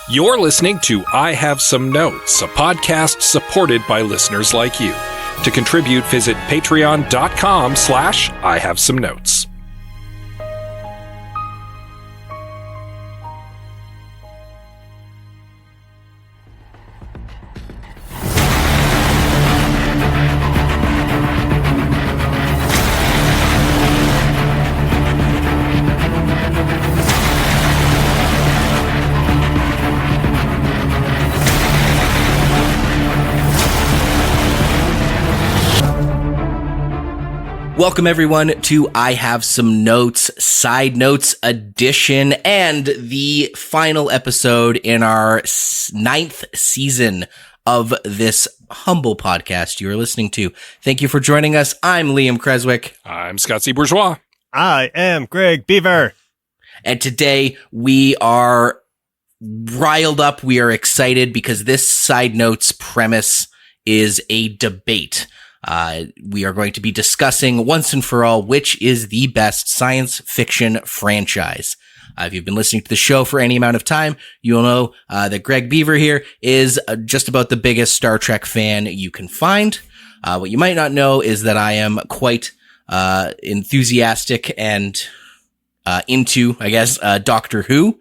You're listening to I Have Some Notes, a podcast supported by listeners like you. To contribute, visit patreon.com/I Have Some Notes. Welcome, everyone, to I Have Some Notes, Side Notes Edition, and the final episode in our 9th season of this humble podcast you are listening to. Thank you for joining us. I'm Liam Creswick. I'm Scott C. Bourgeois. I am Gregg Beaver. And today we are riled up. We are excited because this Side Notes premise is a debate. We are going to be discussing once and for all which is the best science fiction franchise. If you've been listening to the show for any amount of time, you'll know that Gregg Beaver here is just about the biggest Star Trek fan you can find. What you might not know is that I am quite enthusiastic and into, I guess, Doctor Who.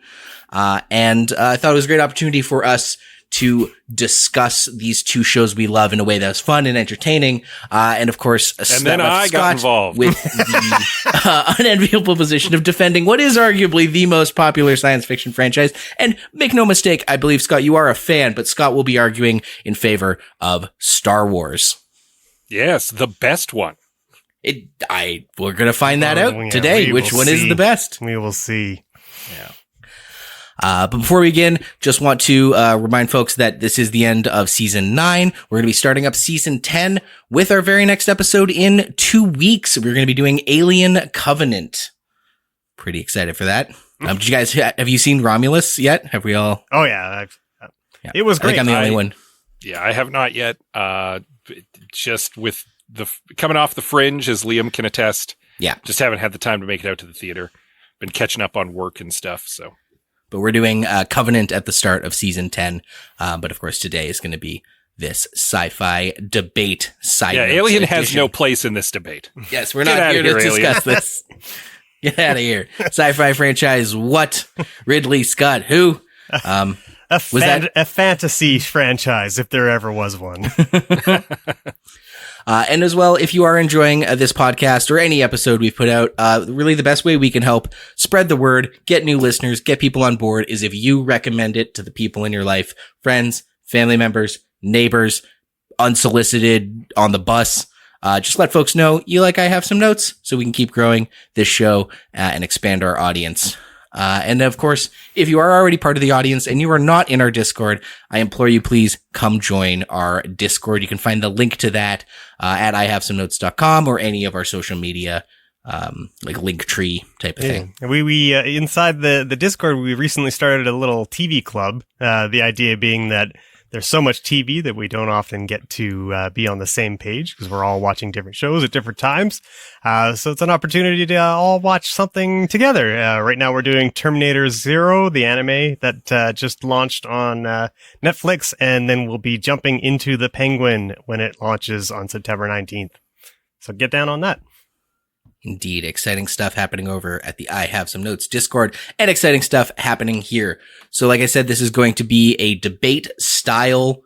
And I thought it was a great opportunity for us to discuss these two shows we love in a way that was fun and entertaining. And of course, and then I got involved with the unenviable position of defending what is arguably the most popular science fiction franchise. And make no mistake, I believe, Scott, you are a fan, but Scott will be arguing in favor of Star Wars. Yes, the best one. We're going to find that out today. Which one is the best? We will see. Yeah. But before we begin, just want to remind folks that this is the end of season 9. We're going to be starting up season 10 with our very next episode in 2 weeks. We're going to be doing Alien Covenant. Pretty excited for that. Did you guys have you seen Romulus yet? Have we all? Oh yeah, Yeah. It was great. I think I'm the only one. Yeah, I have not yet. Just with the coming off the fringe, as Liam can attest. Yeah, just haven't had the time to make it out to the theater. Been catching up on work and stuff, so. But we're doing Covenant at the start of season 10. But of course, today is going to be this sci-fi debate. Alien has no place in this debate. Yes, we're not here to discuss this. Get out of here. Sci-fi franchise, what? Ridley Scott, who? A fantasy franchise, if there ever was one. And as well, if you are enjoying this podcast or any episode we've put out, really the best way we can help spread the word, get new listeners, get people on board is if you recommend it to the people in your life, friends, family members, neighbors, unsolicited on the bus. Just let folks know you like I Have Some Notes so we can keep growing this show and expand our audience. And of course, if you are already part of the audience and you are not in our Discord, I implore you, please come join our Discord. You can find the link to that at ihavesomenotes.com or any of our social media, like Linktree type of thing. We inside the Discord, we recently started a little TV club. The idea being that there's so much TV that we don't often get to be on the same page because we're all watching different shows at different times. So it's an opportunity to all watch something together. Right now we're doing Terminator Zero, the anime that just launched on Netflix, and then we'll be jumping into The Penguin when it launches on September 19th. So get down on that. Indeed, exciting stuff happening over at the I Have Some Notes Discord and exciting stuff happening here. So like I said, this is going to be a debate style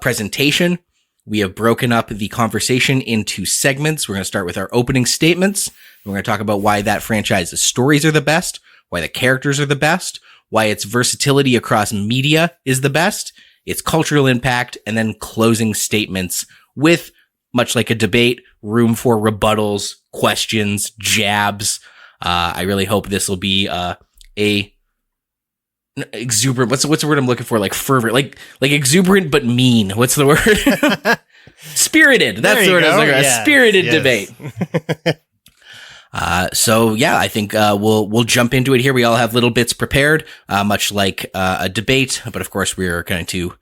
presentation. We have broken up the conversation into segments. We're going to start with our opening statements. We're going to talk about why that franchise's stories are the best, why the characters are the best, why its versatility across media is the best, its cultural impact, and then closing statements with, much like a debate, room for rebuttals, questions, jabs. I really hope this will be a exuberant. What's the word I'm looking for? Like fervent, like exuberant but mean. What's the word? Spirited. That's the word I was looking for. A spirited debate. So yeah, I think we'll jump into it here. We all have little bits prepared, much like a debate, but of course we are going to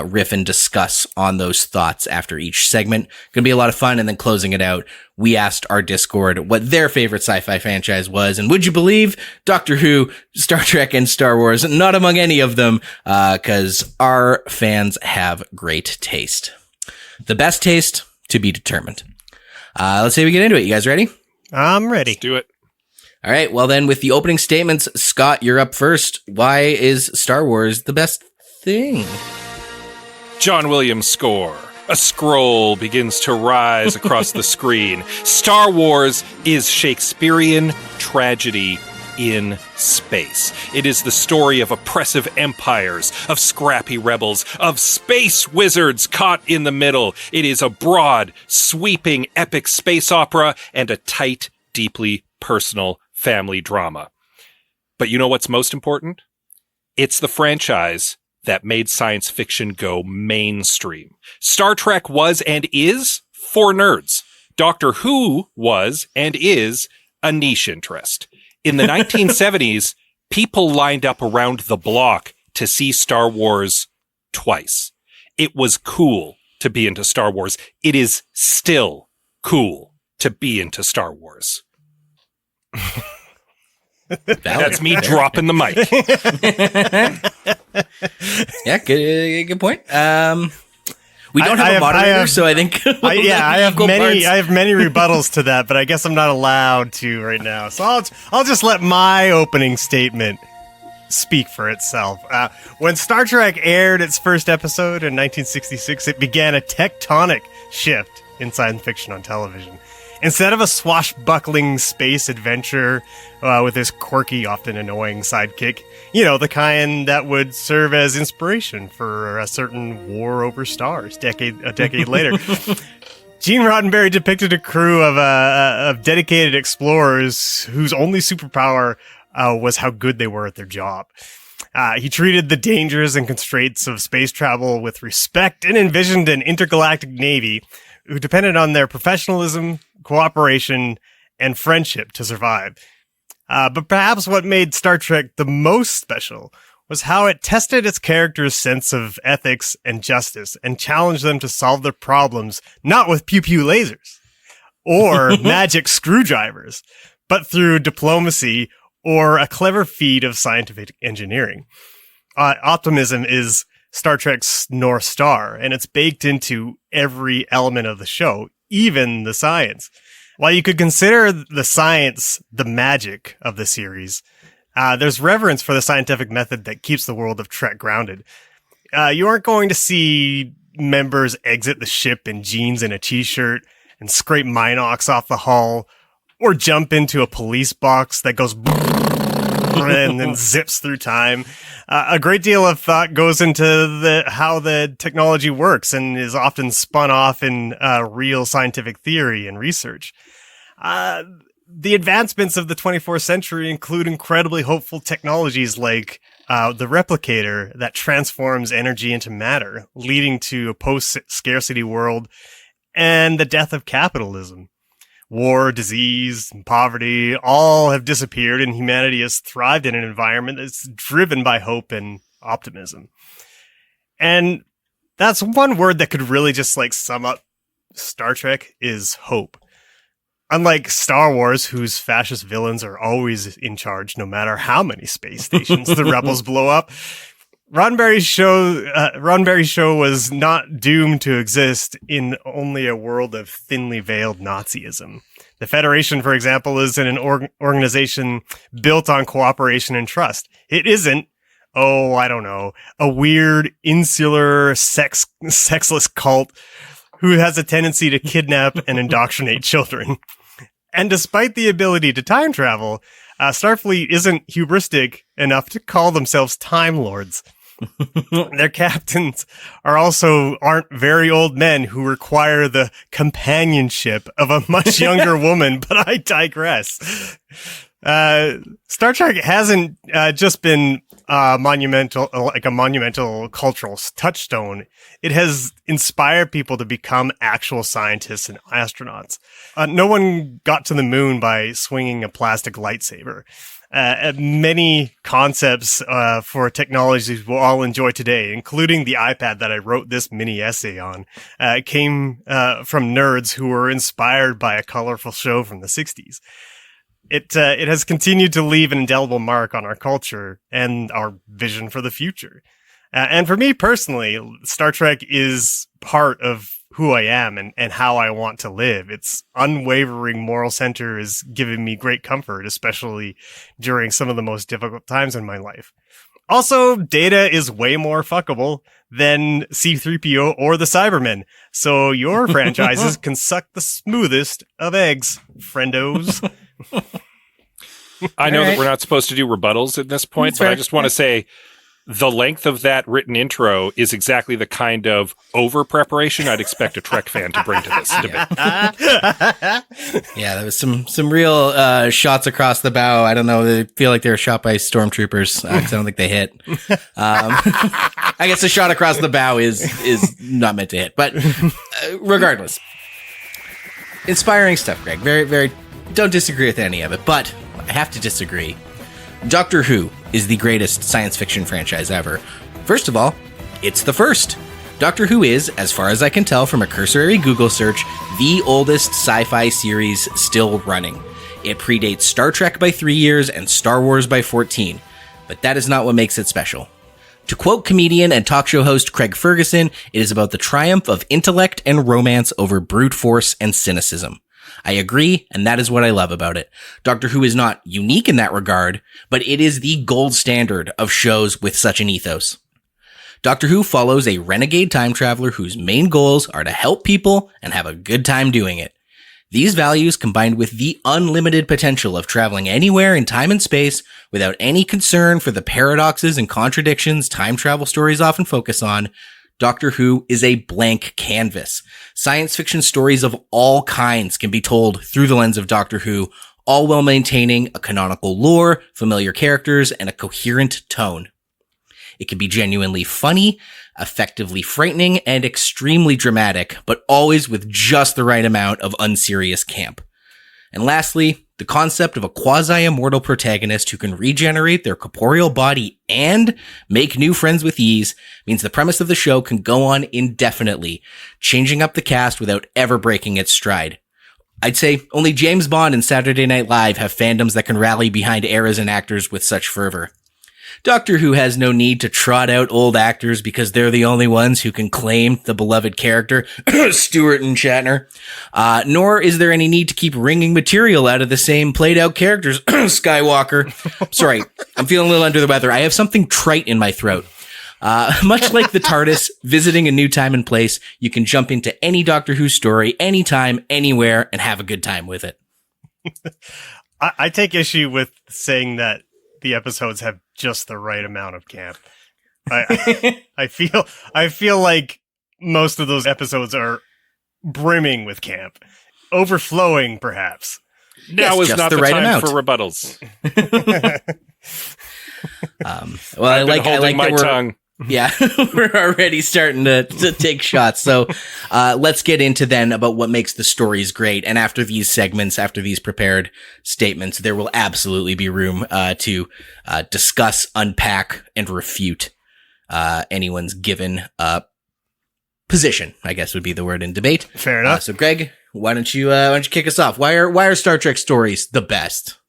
riff and discuss on those thoughts after each segment. Going to be a lot of fun, and then closing it out, we asked our Discord what their favorite sci-fi franchise was, and would you believe Doctor Who, Star Trek, and Star Wars? Not among any of them, because our fans have great taste. The best taste to be determined. Let's say we get into it. You guys ready? I'm ready. Let's do it. All right. Well, then, with the opening statements, Scott, you're up first. Why is Star Wars the best thing? John Williams score. A scroll begins to rise across the screen. Star Wars is Shakespearean tragedy in space. It is the story of oppressive empires, of scrappy rebels, of space wizards caught in the middle. It is a broad, sweeping, epic space opera and a tight, deeply personal family drama. But you know what's most important? It's the franchise that made science fiction go mainstream. Star Trek was and is for nerds. Doctor Who was and is a niche interest. In the 1970s, people lined up around the block to see Star Wars twice. It was cool to be into Star Wars. It is still cool to be into Star Wars. That's me dropping the mic. Yeah, good point. We don't have a moderator, so I think I have many rebuttals to that, but I guess I'm not allowed to right now. So I'll just let my opening statement speak for itself. When Star Trek aired its first episode in 1966, it began a tectonic shift in science fiction on television. Instead of a swashbuckling space adventure with this quirky, often annoying sidekick, the kind that would serve as inspiration for a certain war over stars a decade later, Gene Roddenberry depicted a crew of dedicated explorers whose only superpower was how good they were at their job. He treated the dangers and constraints of space travel with respect and envisioned an intergalactic navy who depended on their professionalism, cooperation, and friendship to survive. But perhaps what made Star Trek the most special was how it tested its characters' sense of ethics and justice and challenged them to solve their problems not with pew-pew lasers or magic screwdrivers, but through diplomacy or a clever feat of scientific engineering. Optimism is Star Trek's North Star, and it's baked into every element of the show, even the science. While you could consider the science the magic of the series, there's reverence for the scientific method that keeps the world of Trek grounded. You aren't going to see members exit the ship in jeans and a t-shirt and scrape Minox off the hull, or jump into a police box that goes and then zips through time. A great deal of thought goes into how the technology works and is often spun off in real scientific theory and research. The advancements of the 24th century include incredibly hopeful technologies like the replicator that transforms energy into matter, leading to a post-scarcity world and the death of capitalism. War, disease, and poverty all have disappeared, and humanity has thrived in an environment that's driven by hope and optimism. And that's one word that could really just sum up Star Trek is hope. Unlike Star Wars, whose fascist villains are always in charge no matter how many space stations the rebels blow up, Roddenberry's show was not doomed to exist in only a world of thinly veiled Nazism. The Federation, for example, is an organization built on cooperation and trust. It isn't, a weird, insular, sexless cult who has a tendency to kidnap and indoctrinate children. And despite the ability to time travel, Starfleet isn't hubristic enough to call themselves Time Lords. Their captains aren't very old men who require the companionship of a much younger woman, but I digress. Star Trek hasn't just been monumental cultural touchstone. It has inspired people to become actual scientists and astronauts. No one got to the moon by swinging a plastic lightsaber. Many concepts for technologies we'll all enjoy today, including the iPad that I wrote this mini essay on, came from nerds who were inspired by a colorful show from the 60s. It has continued to leave an indelible mark on our culture and our vision for the future. And for me personally, Star Trek is part of who I am and how I want to live. Its unwavering moral center is giving me great comfort, especially during some of the most difficult times in my life. Also, Data is way more fuckable than C-3PO or the Cybermen. So your franchises can suck the smoothest of eggs, friendos. I know that we're not supposed to do rebuttals at this point, but I just want to say the length of that written intro is exactly the kind of over-preparation I'd expect a Trek fan to bring to this debate. Yeah, there was some real shots across the bow. I don't know. They feel like they were shot by stormtroopers because I don't think they hit. I guess a shot across the bow is not meant to hit. But regardless, inspiring stuff, Greg. Very, very, don't disagree with any of it. But I have to disagree. Doctor Who is the greatest science fiction franchise ever. First of all, it's the first. Doctor Who is, as far as I can tell from a cursory Google search, the oldest sci-fi series still running. It predates Star Trek by 3 years and Star Wars by 14, but that is not what makes it special. To quote comedian and talk show host Craig Ferguson, it is about the triumph of intellect and romance over brute force and cynicism. I agree, and that is what I love about it. Doctor Who is not unique in that regard, but it is the gold standard of shows with such an ethos. Doctor Who follows a renegade time traveler whose main goals are to help people and have a good time doing it. These values, combined with the unlimited potential of traveling anywhere in time and space without any concern for the paradoxes and contradictions time travel stories often focus on, Doctor Who is a blank canvas. Science fiction stories of all kinds can be told through the lens of Doctor Who, all while maintaining a canonical lore, familiar characters, and a coherent tone. It can be genuinely funny, effectively frightening, and extremely dramatic, but always with just the right amount of unserious camp. And lastly, the concept of a quasi-immortal protagonist who can regenerate their corporeal body and make new friends with ease means the premise of the show can go on indefinitely, changing up the cast without ever breaking its stride. I'd say only James Bond and Saturday Night Live have fandoms that can rally behind eras and actors with such fervor. Doctor Who has no need to trot out old actors because they're the only ones who can claim the beloved character, Stewart and Shatner. Nor is there any need to keep wringing material out of the same played-out characters, Skywalker. Sorry, I'm feeling a little under the weather. I have something trite in my throat. Much like the TARDIS visiting a new time and place, you can jump into any Doctor Who story, anytime, anywhere, and have a good time with it. I take issue with saying that the episodes have just the right amount of camp. I feel like most of those episodes are brimming with camp, overflowing perhaps. Now is not the right time amount for rebuttals. Well, I like my that tongue. Yeah, we're already starting to take shots. So let's get into then about what makes the stories great. And after these segments, after these prepared statements, there will absolutely be room to discuss, unpack, and refute anyone's given position, I guess would be the word in debate. Fair enough. So Greg, why don't you kick us off? Why are Star Trek stories the best?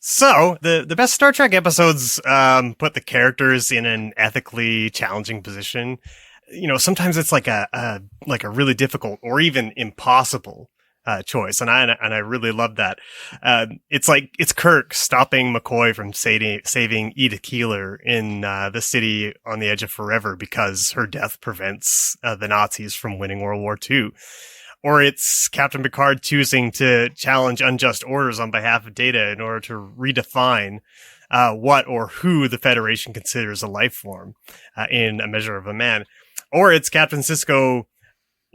So, the best Star Trek episodes put the characters in an ethically challenging position. You know, sometimes it's like a really difficult or even impossible choice, and I really love that. It's Kirk stopping McCoy from saving Edith Keeler in the city on the edge of forever because her death prevents the Nazis from winning World War II. Or it's Captain Picard choosing to challenge unjust orders on behalf of Data in order to redefine what or who the Federation considers a life form in A Measure of a Man. Or it's Captain Sisko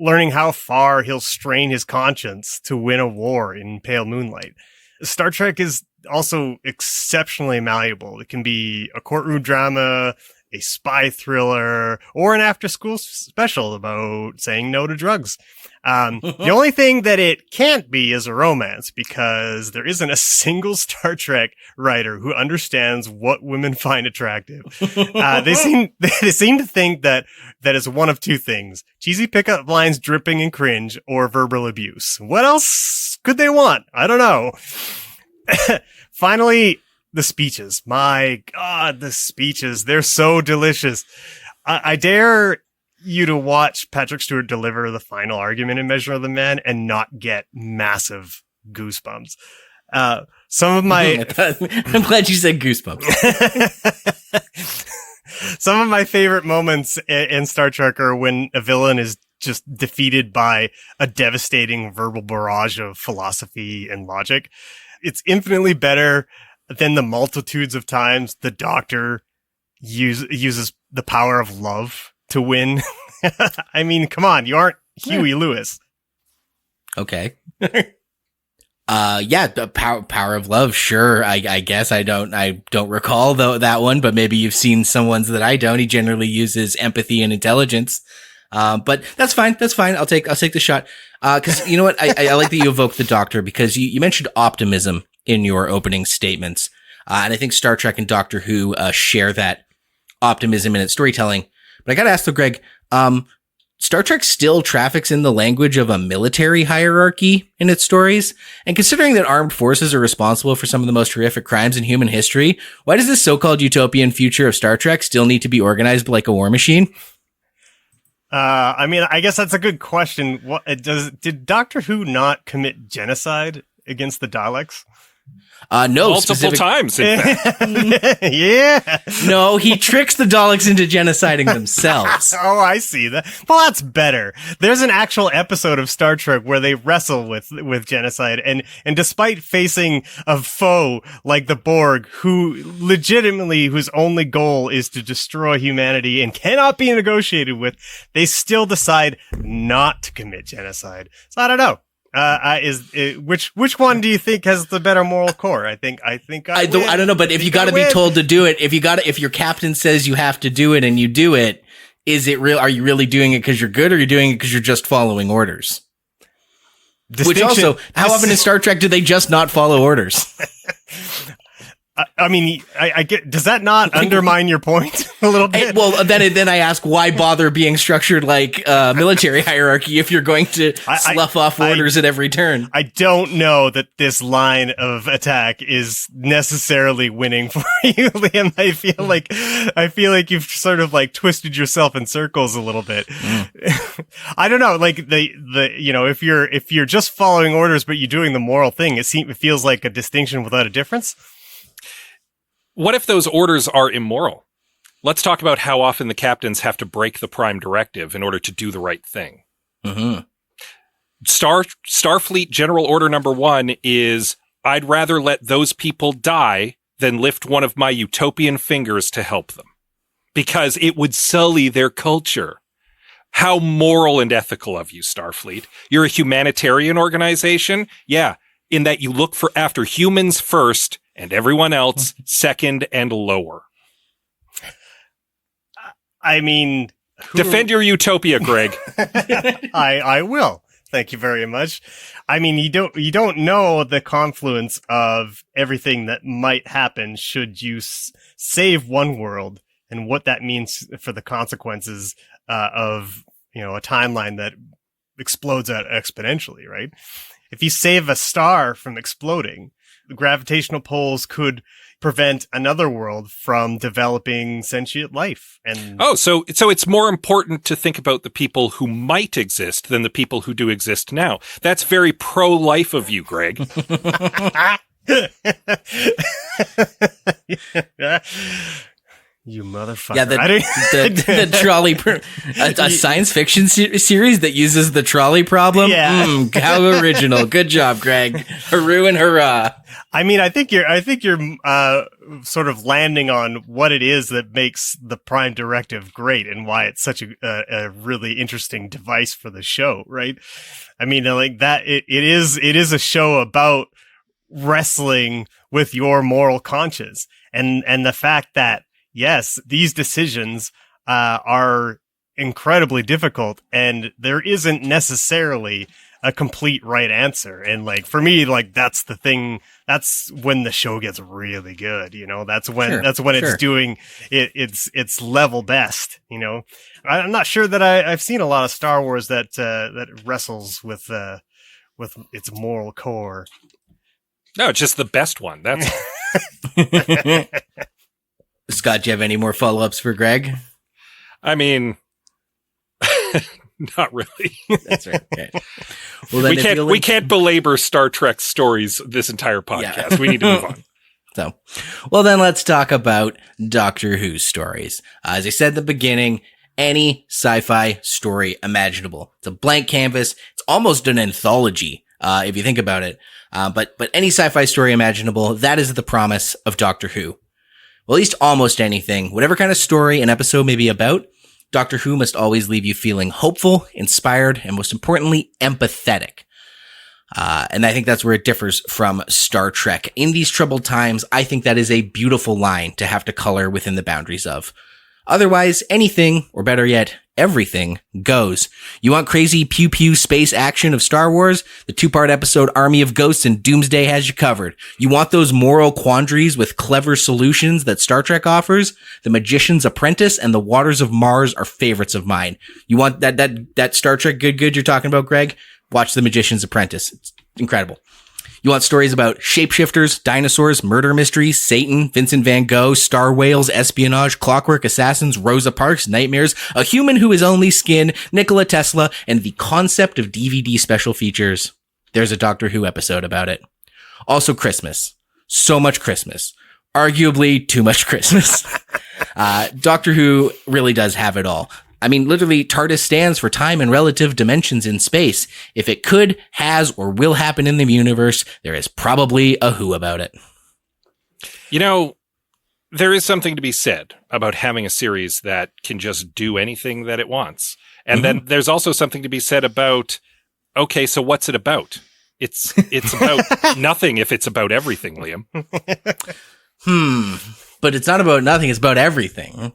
learning how far he'll strain his conscience to win a war in Pale Moonlight. Star Trek is also exceptionally malleable. It can be a courtroom drama, a spy thriller, or an after-school special about saying no to drugs. The only thing that it can't be is a romance, because there isn't a single Star Trek writer who understands what women find attractive. They seem to think that is one of two things: cheesy pickup lines dripping in cringe, or verbal abuse. What else could they want? I don't know. Finally, the speeches. My God, the speeches. They're so delicious. I dare you to watch Patrick Stewart deliver the final argument in Measure of the Man and not get massive goosebumps. Some of my... I'm glad you said goosebumps. Some of my favorite moments in Star Trek are when a villain is just defeated by a devastating verbal barrage of philosophy and logic. It's infinitely better than the multitudes of times the Doctor uses the power of love to win. I mean, come on, you aren't Huey Lewis. Okay. Yeah, the power of love. Sure. I guess I don't recall that one, but maybe you've seen some ones that I don't. He generally uses empathy and intelligence. But that's fine. That's fine. I'll take the shot. Cause you know what? I like that you evoke the Doctor, because you mentioned optimism in your opening statements. And I think Star Trek and Doctor Who, share that optimism in its storytelling. But I gotta ask though, Greg, Star Trek still traffics in the language of a military hierarchy in its stories. And considering that armed forces are responsible for some of the most horrific crimes in human history, why does this so-called utopian future of Star Trek still need to be organized like a war machine? I mean, I guess that's a good question. Did Doctor Who not commit genocide against the Daleks? No, multiple times. In fact. Yeah. No, he tricks the Daleks into genociding themselves. Oh, I see that. Well, that's better. There's an actual episode of Star Trek where they wrestle with genocide, and despite facing a foe like the Borg, whose only goal is to destroy humanity and cannot be negotiated with, they still decide not to commit genocide. So I don't know. Which one do you think has the better moral core? I don't know, but if you got to be told to do it, if your captain says you have to do it and you do it, is it real? Are you really doing it because you're good, or are you doing it because you're just following orders? Which also, how often in Star Trek do they just not follow orders? I mean, I get. Does that not undermine your point a little bit? Well, then I ask, why bother being structured like military hierarchy if you're going to slough off orders at every turn? I don't know that this line of attack is necessarily winning for you, Liam. I feel like you've sort of like twisted yourself in circles a little bit. I don't know, like if you're just following orders but you're doing the moral thing, it feels like a distinction without a difference. What if those orders are immoral? Let's talk about how often the captains have to break the Prime Directive in order to do the right thing. Mm-hmm. Starfleet General Order Number 1 is, I'd rather let those people die than lift one of my utopian fingers to help them, because it would sully their culture. How moral and ethical of you, Starfleet. You're a humanitarian organization? Yeah, in that you look after humans first and everyone else second and lower. I mean... Defend your utopia, Greg. I will. Thank you very much. I mean, you don't know the confluence of everything that might happen should you save one world, and what that means for the consequences of, a timeline that explodes out exponentially, right? If you save a star from exploding, the gravitational poles could prevent another world from developing sentient life. And so it's more important to think about the people who might exist than the people who do exist now. That's very pro-life of you, Greg. You motherfucker. Yeah, the trolley, a science fiction series that uses the trolley problem. Yeah. How original. Good job, Greg. Hooroo and hurrah. I mean, I think you're sort of landing on what it is that makes the Prime Directive great and why it's such a really interesting device for the show, right? I mean, like that, it is a show about wrestling with your moral conscience, and the fact that yes, these decisions are incredibly difficult, and there isn't necessarily a complete right answer. And like for me, like that's the thing. That's when the show gets really good. You know, that's when it's doing its level best. You know, I'm not sure that I've seen a lot of Star Wars that wrestles with its moral core. No, it's just the best one. That's Scott, do you have any more follow-ups for Gregg? I mean, not really. That's right. Okay. Well, then we can't belabor Star Trek stories this entire podcast. Yeah. We need to move on. So, well, then let's talk about Doctor Who stories. As I said at the beginning, any sci-fi story imaginable. It's a blank canvas. It's almost an anthology, if you think about it. But any sci-fi story imaginable, that is the promise of Doctor Who. Well, at least almost anything. Whatever kind of story an episode may be about, Doctor Who must always leave you feeling hopeful, inspired, and most importantly, empathetic. And I think that's where it differs from Star Trek. In these troubled times, I think that is a beautiful line to have to color within the boundaries of. Otherwise, anything, or better yet, everything goes. You want crazy pew-pew space action of Star Wars? The 2-part episode Army of Ghosts and Doomsday has you covered. You want those moral quandaries with clever solutions that Star Trek offers? The Magician's Apprentice and The Waters of Mars are favorites of mine. You want that Star Trek good you're talking about, Gregg? Watch The Magician's Apprentice. It's incredible. You want stories about shapeshifters, dinosaurs, murder mysteries, Satan, Vincent van Gogh, star whales, espionage, clockwork assassins, Rosa Parks, nightmares, a human who is only skin, Nikola Tesla, and the concept of DVD special features. There's a Doctor Who episode about it. Also Christmas. So much Christmas. Arguably too much Christmas. Doctor Who really does have it all. I mean, literally, TARDIS stands for time and relative dimensions in space. If it could, has, or will happen in the universe, there is probably a Who about it. You know, there is something to be said about having a series that can just do anything that it wants. And then there's also something to be said about, okay, so what's it about? It's about nothing if it's about everything, Liam. But it's not about nothing, it's about everything.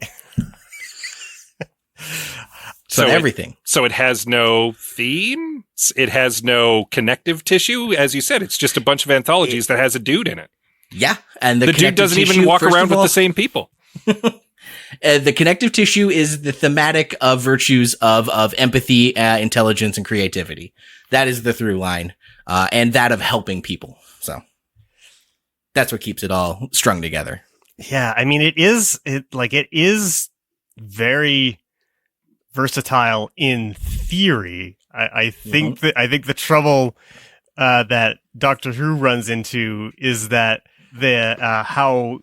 So everything. So it has no theme. It has no connective tissue. As you said, it's just a bunch of anthologies that has a dude in it. Yeah. And the dude doesn't even walk around with the same people. The connective tissue is the thematic of virtues of empathy, intelligence, and creativity. That is the through line, and that of helping people. So that's what keeps it all strung together. Yeah. I mean, it is very versatile in theory. I think the trouble that Doctor Who runs into is that how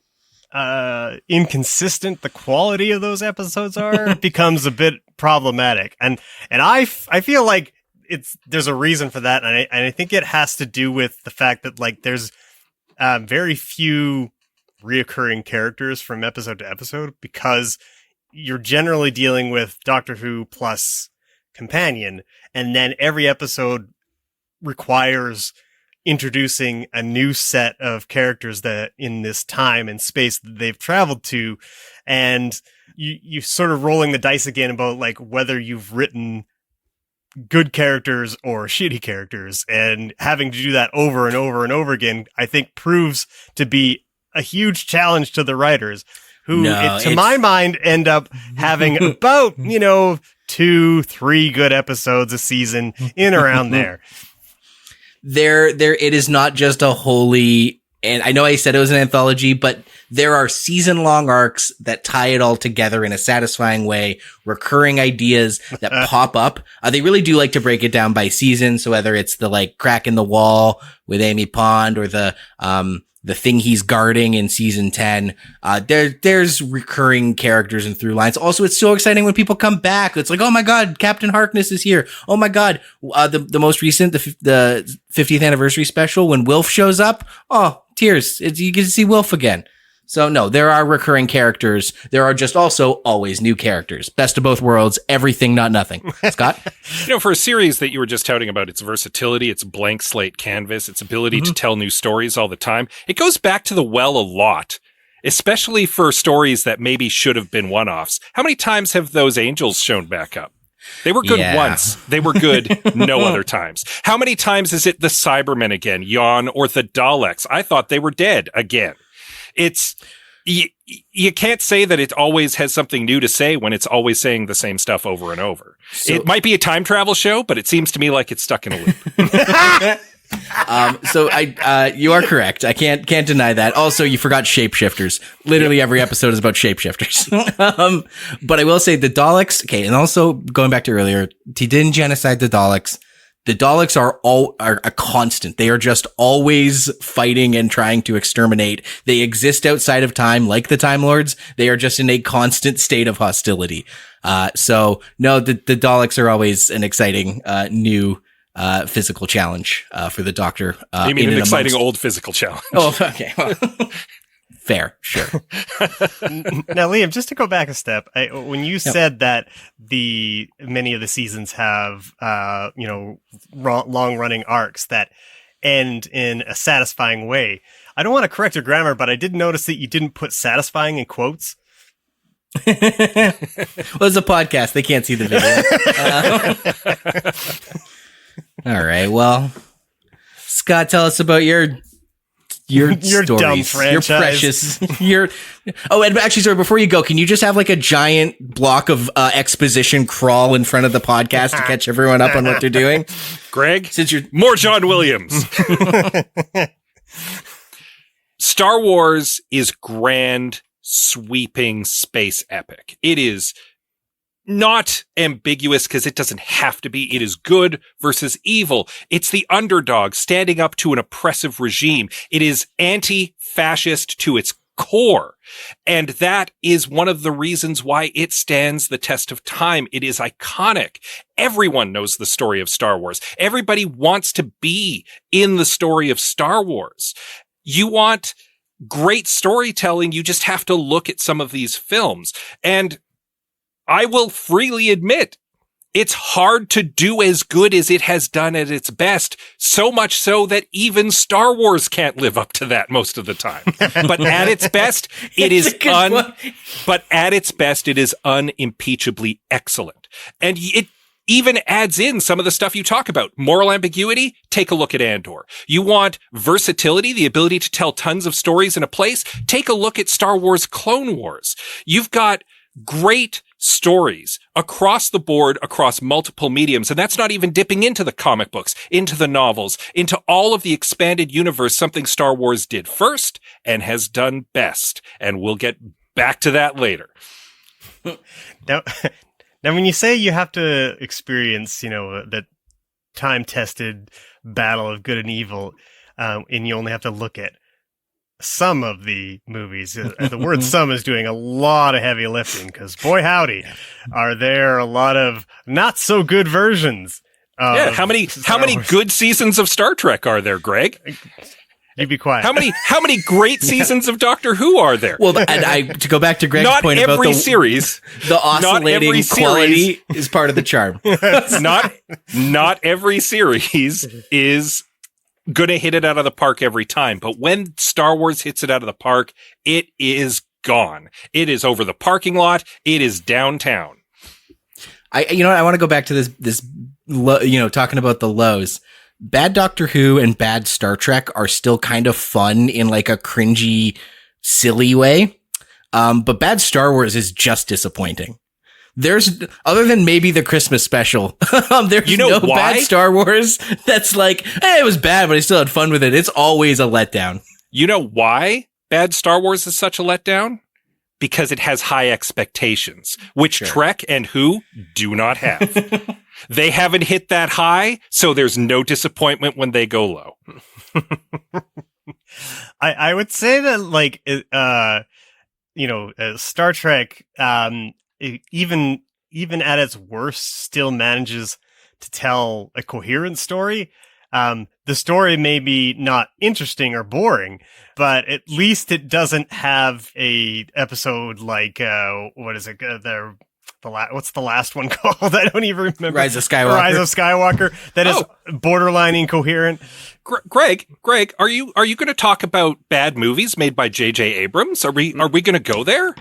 inconsistent the quality of those episodes are becomes a bit problematic, and I feel like there's a reason for that, and I think it has to do with the fact that like there's very few reoccurring characters from episode to episode, because you're generally dealing with Doctor Who plus companion, and then every episode requires introducing a new set of characters that in this time and space that they've traveled to, and you sort of rolling the dice again about like whether you've written good characters or shitty characters, and having to do that over and over and over again, I think proves to be a huge challenge to the writers, who, to my mind, end up having about, 2-3 good episodes a season in around there. It is not just a wholly, and I know I said it was an anthology, but there are season-long arcs that tie it all together in a satisfying way, recurring ideas that pop up. They really do like to break it down by season, so whether it's the, like, crack in the wall with Amy Pond, or the thing he's guarding in season 10, there's recurring characters and through lines. Also, it's so exciting when people come back. It's like, oh my God, Captain Harkness is here. Oh my God. The most recent, the 50th anniversary special, when Wilf shows up. Oh, tears. You get to see Wilf again. So no, there are recurring characters. There are just also always new characters. Best of both worlds, everything, not nothing. Scott? For a series that you were just touting about its versatility, its blank slate canvas, its ability to tell new stories all the time, it goes back to the well a lot, especially for stories that maybe should have been one-offs. How many times have those angels shown back up? They were good once. They were good no other times. How many times is it the Cybermen again, Yawn, or the Daleks? I thought they were dead again. It's you can't say that it always has something new to say when it's always saying the same stuff over and over. So, it might be a time travel show, but it seems to me like it's stuck in a loop. You are correct. I can't deny that. Also, you forgot shapeshifters. Literally every episode is about shapeshifters. But I will say the Daleks. Okay, and also going back to earlier, he didn't genocide the Daleks. The Daleks are a constant. They are just always fighting and trying to exterminate. They exist outside of time, like the Time Lords. They are just in a constant state of hostility. So no, the Daleks are always an exciting new physical challenge for the Doctor. You mean an exciting old physical challenge? Oh, okay. Well, fair, sure. Now, Liam, just to go back a step, when you said that many of the seasons have long-running arcs that end in a satisfying way, I don't want to correct your grammar, but I did notice that you didn't put "satisfying" in quotes. Well, it's a podcast; they can't see the video. All right. Well, Scott, tell us about your stories, dumb franchise. your precious, Oh, and actually, sorry, before you go, can you just have like a giant block of exposition crawl in front of the podcast to catch everyone up on what they're doing? Greg, since you're more John Williams. Star Wars is grand, sweeping space epic. It is not ambiguous because it doesn't have to be. It is good versus evil. It's the underdog standing up to an oppressive regime. It is anti-fascist to its core. And that is one of the reasons why it stands the test of time. It is iconic. Everyone knows the story of Star Wars. Everybody wants to be in the story of Star Wars. You want great storytelling. You just have to look at some of these films. And I will freely admit, it's hard to do as good as it has done at its best, so much so that even Star Wars can't live up to that most of the time. But at its best, it is unimpeachably excellent. And it even adds in some of the stuff you talk about. Moral ambiguity? Take a look at Andor. You want versatility, the ability to tell tons of stories in a place? Take a look at Star Wars Clone Wars. You've got great stories across the board, across multiple mediums. And that's not even dipping into the comic books, into the novels, into all of the expanded universe, something Star Wars did first and has done best. And we'll get back to that later. Now, when you say you have to experience, that time-tested battle of good and evil, and you only have to look at some of the movies, the word "some" is doing a lot of heavy lifting, because boy howdy, are there a lot of not so good versions. How many good seasons of Star Trek are there, Greg? You be quiet. How many great seasons of Doctor Who are there? Well, and to go back to Greg's point about the series, the oscillating quality is part of the charm. Not every series is gonna hit it out of the park every time, but when Star Wars hits it out of the park, it is gone. It is over the parking lot. It is downtown. I want to go back to this talking about the lows. Bad Doctor Who and bad Star Trek are still kind of fun in like a cringy, silly way. But bad Star Wars is just disappointing. There's, other than maybe the Christmas special, there's no bad Star Wars that's like, it was bad, but I still had fun with it. It's always a letdown. You know why bad Star Wars is such a letdown? Because it has high expectations, which Trek and Who do not have. They haven't hit that high, so there's no disappointment when they go low. I would say that, Star Trek, even at its worst, still manages to tell a coherent story. The story may be not interesting or boring, but at least it doesn't have a episode like, what is it? What's the last one called? I don't even remember. Rise of Skywalker. Rise of Skywalker. That is borderline incoherent. Greg, are you going to talk about bad movies made by J.J. Abrams? Are we going to go there?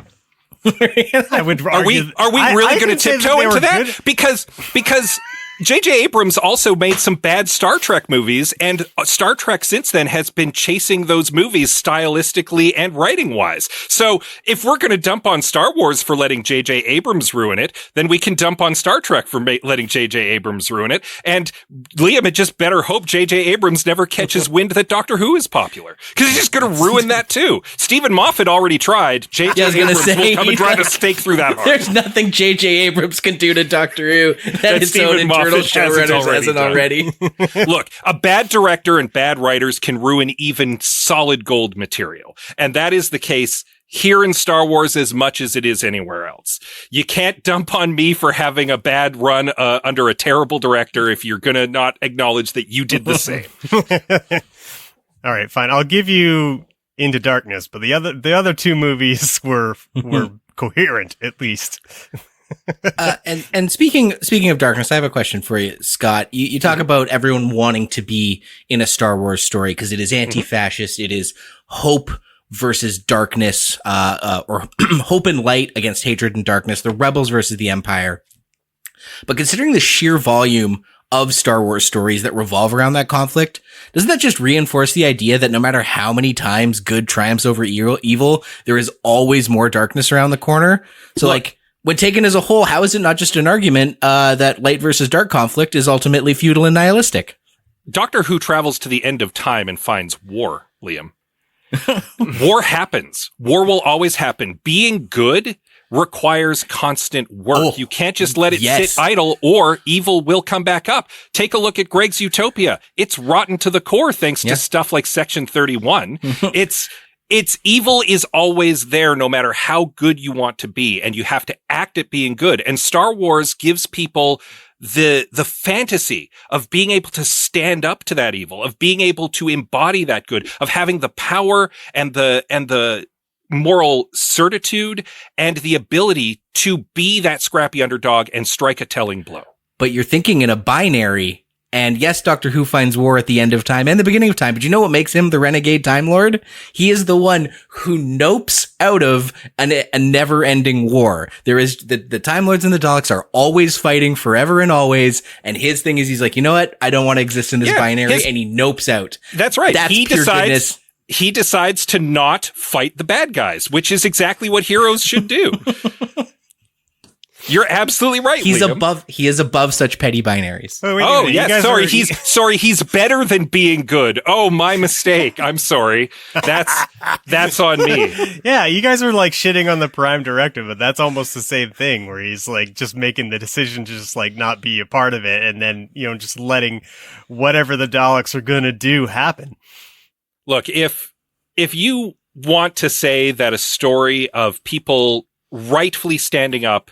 I would argue, are we really going to tiptoe into that? Good. Because J.J. Abrams also made some bad Star Trek movies, and Star Trek since then has been chasing those movies stylistically and writing-wise. So if we're going to dump on Star Wars for letting J.J. Abrams ruin it, then we can dump on Star Trek for letting J.J. Abrams ruin it. And Liam had just better hope J.J. Abrams never catches wind that Doctor Who is popular, because he's just going to ruin that too. Stephen Moffat already tried. J.J. Abrams will come and drive a stake through that heart. There's nothing J.J. Abrams can do to Doctor Who that his own internal showrunners hasn't already. Look, a bad director and bad writers can ruin even solid gold material. And that is the case here in Star Wars as much as it is anywhere else. You can't dump on me for having a bad run under a terrible director if you're going to not acknowledge that you did the same. All right, fine. I'll give you Into Darkness, but the other two movies were coherent, at least. And speaking of darkness, I have a question for you, Scott. You talk about everyone wanting to be in a Star Wars story because it is anti-fascist. It is hope versus darkness, or hope and light against hatred and darkness. The rebels versus the Empire. But considering the sheer volume of Star Wars stories that revolve around that conflict, doesn't that just reinforce the idea that no matter how many times good triumphs over evil, there is always more darkness around the corner? So when taken as a whole, how is it not just an argument that light versus dark conflict is ultimately futile and nihilistic? Doctor Who travels to the end of time and finds war, Liam. War happens. War will always happen. Being good requires constant work. You can't just let it sit idle, or evil will come back up. Take a look at Gregg's Utopia. It's rotten to the core thanks to stuff like Section 31. It's evil is always there no matter how good you want to be, and you have to act at being good. And Star Wars gives people the fantasy of being able to stand up to that evil, of being able to embody that good, of having the power and the moral certitude and the ability to be that scrappy underdog and strike a telling blow. But you're thinking in a binary. And yes, Doctor Who finds war at the end of time and the beginning of time, but you know what makes him the renegade Time Lord? He is the one who nopes out of a never-ending war. There is the Time Lords and the Daleks are always fighting forever and always, and his thing is he's like, you know what? I don't want to exist in this binary, and he nopes out. That's right. That's pure goodness. He decides to not fight the bad guys, which is exactly what heroes should do. You're absolutely right. Liam. He is above such petty binaries. He's better than being good. Oh, my mistake. I'm sorry. That's on me. Yeah, you guys are like shitting on the Prime Directive, but that's almost the same thing where he's like just making the decision to just like not be a part of it, and then, you know, just letting whatever the Daleks are going to do happen. Look, if you want to say that a story of people rightfully standing up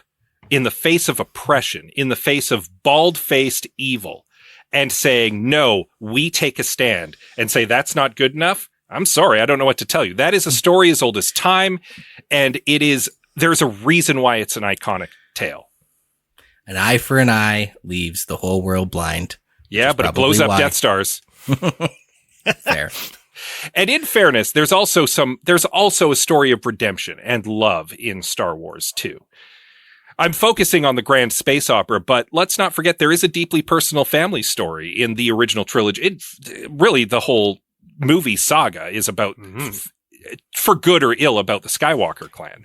in the face of oppression, in the face of bald-faced evil, and saying, no, we take a stand, and say that's not good enough, I'm sorry, I don't know what to tell you. That is a story as old as time, and there's a reason why it's an iconic tale. An eye for an eye leaves the whole world blind. Yeah, but it blows up Death Stars. Fair. And in fairness, there's also a story of redemption and love in Star Wars too. I'm focusing on the grand space opera, but let's not forget there is a deeply personal family story in the original trilogy. Really, the whole movie saga is about, for good or ill, about the Skywalker clan.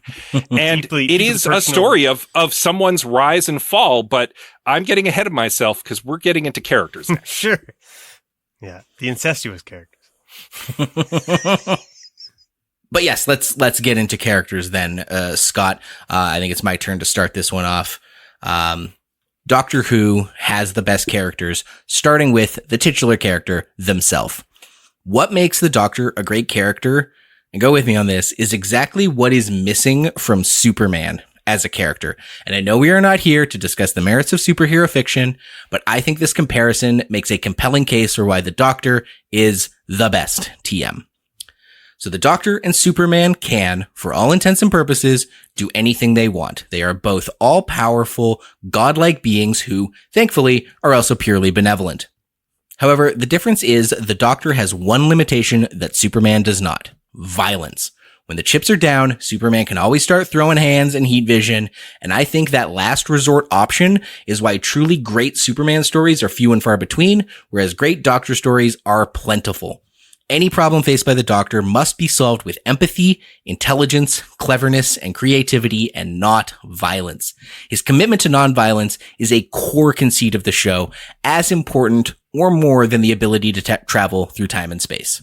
And it is a story of someone's rise and fall, but I'm getting ahead of myself because we're getting into characters now. Sure. Yeah, the incestuous characters. But yes, let's get into characters then, Scott. I think it's my turn to start this one off. Doctor Who has the best characters, starting with the titular character themselves. What makes the Doctor a great character, and go with me on this, is exactly what is missing from Superman as a character. And I know we are not here to discuss the merits of superhero fiction, but I think this comparison makes a compelling case for why the Doctor is the best TM. So the Doctor and Superman can, for all intents and purposes, do anything they want. They are both all-powerful, godlike beings who, thankfully, are also purely benevolent. However, the difference is the Doctor has one limitation that Superman does not: violence. When the chips are down, Superman can always start throwing hands and heat vision, and I think that last resort option is why truly great Superman stories are few and far between, whereas great Doctor stories are plentiful. Any problem faced by the Doctor must be solved with empathy, intelligence, cleverness, and creativity, and not violence. His commitment to nonviolence is a core conceit of the show, as important or more than the ability to travel through time and space.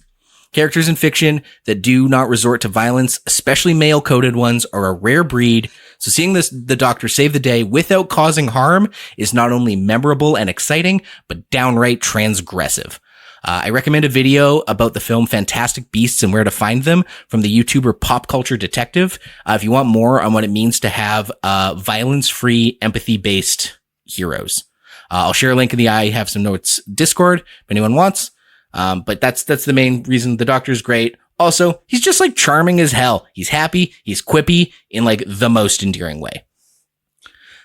Characters in fiction that do not resort to violence, especially male-coded ones, are a rare breed, so seeing the Doctor save the day without causing harm is not only memorable and exciting, but downright transgressive. I recommend a video about the film Fantastic Beasts and Where to Find Them from the YouTuber Pop Culture Detective. If you want more on what it means to have violence-free, empathy-based heroes. I'll share a link in the I have some notes Discord if anyone wants. But that's the main reason the Doctor is great. Also, he's just like charming as hell. He's happy. He's quippy in like the most endearing way.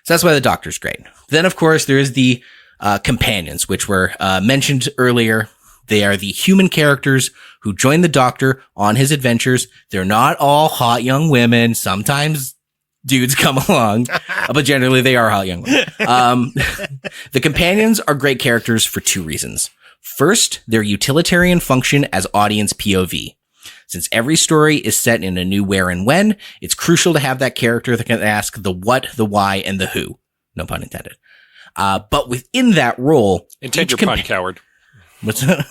So that's why the Doctor's great. Then, of course, there is the companions, which were mentioned earlier. They are the human characters who join the Doctor on his adventures. They're not all hot young women. Sometimes dudes come along, but generally they are hot young women. The companions are great characters for two reasons. First, their utilitarian function as audience POV. Since every story is set in a new where and when, it's crucial to have that character that can ask the what, the why, and the who. No pun intended. But within that role... Intend your pun, coward. What's that?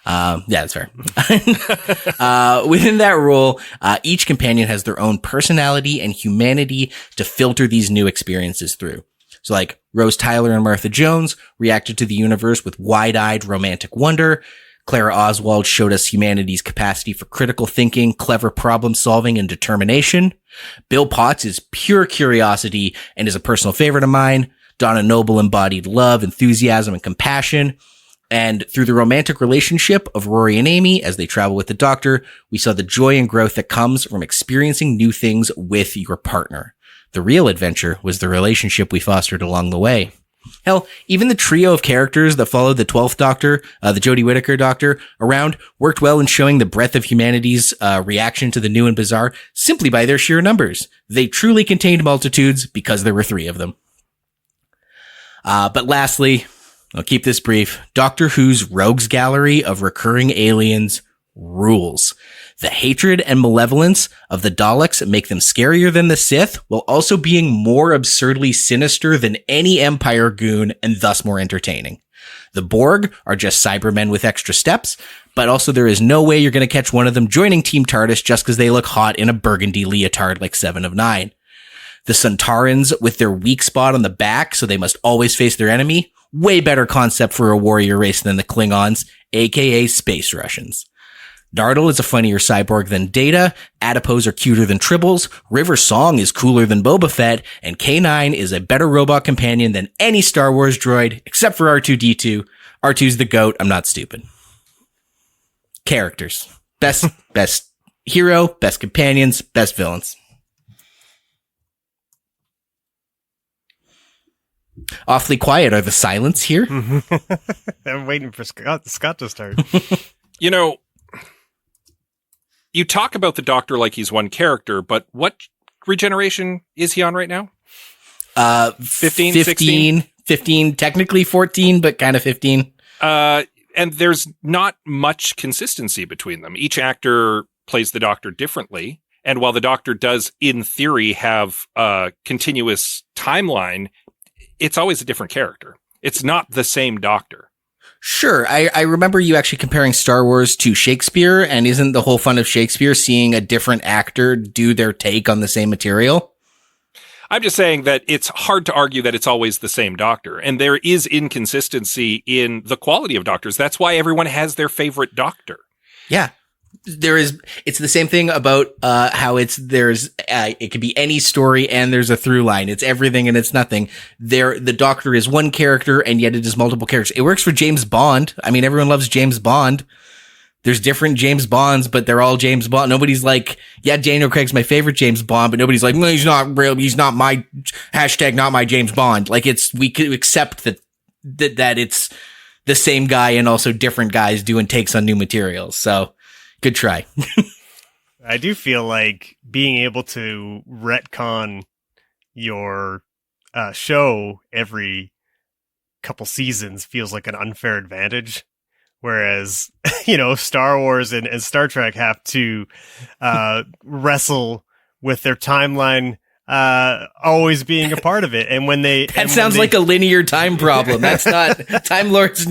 Yeah, that's fair. Within that role, each companion has their own personality and humanity to filter these new experiences through. So like Rose Tyler and Martha Jones reacted to the universe with wide-eyed romantic wonder. Clara Oswald showed us humanity's capacity for critical thinking, clever problem solving, and determination. Bill Potts is pure curiosity and is a personal favorite of mine. Donna Noble embodied love, enthusiasm, and compassion. And through the romantic relationship of Rory and Amy as they travel with the Doctor, we saw the joy and growth that comes from experiencing new things with your partner. The real adventure was the relationship we fostered along the way. Hell, even the trio of characters that followed the 12th Doctor, the Jodie Whittaker Doctor, around worked well in showing the breadth of humanity's reaction to the new and bizarre simply by their sheer numbers. They truly contained multitudes because there were 3 of them. But lastly, I'll keep this brief. Doctor Who's rogues gallery of recurring aliens rules. The hatred and malevolence of the Daleks make them scarier than the Sith, while also being more absurdly sinister than any Empire goon and thus more entertaining. The Borg are just Cybermen with extra steps, but also there is no way you're going to catch one of them joining Team TARDIS just because they look hot in a burgundy leotard like 7 of 9. The Centaurans with their weak spot on the back, so they must always face their enemy. Way better concept for a warrior race than the Klingons, aka Space Russians. Nardole is a funnier cyborg than Data, Adipose are cuter than Tribbles, River Song is cooler than Boba Fett, and K9 is a better robot companion than any Star Wars droid, except for R2-D2. R2's the GOAT, I'm not stupid. Characters. Best hero, best companions, best villains. Awfully quiet are the silence here. I'm waiting for Scott to start. You know, you talk about the Doctor like he's one character, but what regeneration is he on right now? 15, 16? 15, technically 14, but kind of 15. And there's not much consistency between them. Each actor plays the Doctor differently. And while the Doctor does, in theory, have a continuous timeline, it's always a different character. It's not the same Doctor. Sure. I remember you actually comparing Star Wars to Shakespeare, and isn't the whole fun of Shakespeare seeing a different actor do their take on the same material? I'm just saying that it's hard to argue that it's always the same Doctor, and there is inconsistency in the quality of Doctors. That's why everyone has their favorite Doctor. Yeah. it's the same thing about how it could be any story and there's a through line. It's everything and it's nothing. The Doctor is one character and yet it is multiple characters. It works for James Bond. I mean, everyone loves James Bond. There's different James Bonds, but they're all James Bond. Nobody's like, yeah, Daniel Craig's my favorite James Bond, but nobody's like, no, he's not real. He's not my not my James Bond. Like we could accept that it's the same guy and also different guys doing takes on new materials. So good try. I do feel like being able to retcon your show every couple seasons feels like an unfair advantage. Whereas, Star Wars and Star Trek have to wrestle with their timeline always being a part of it. And when they... That sounds like a linear time problem. That's not... Time Lords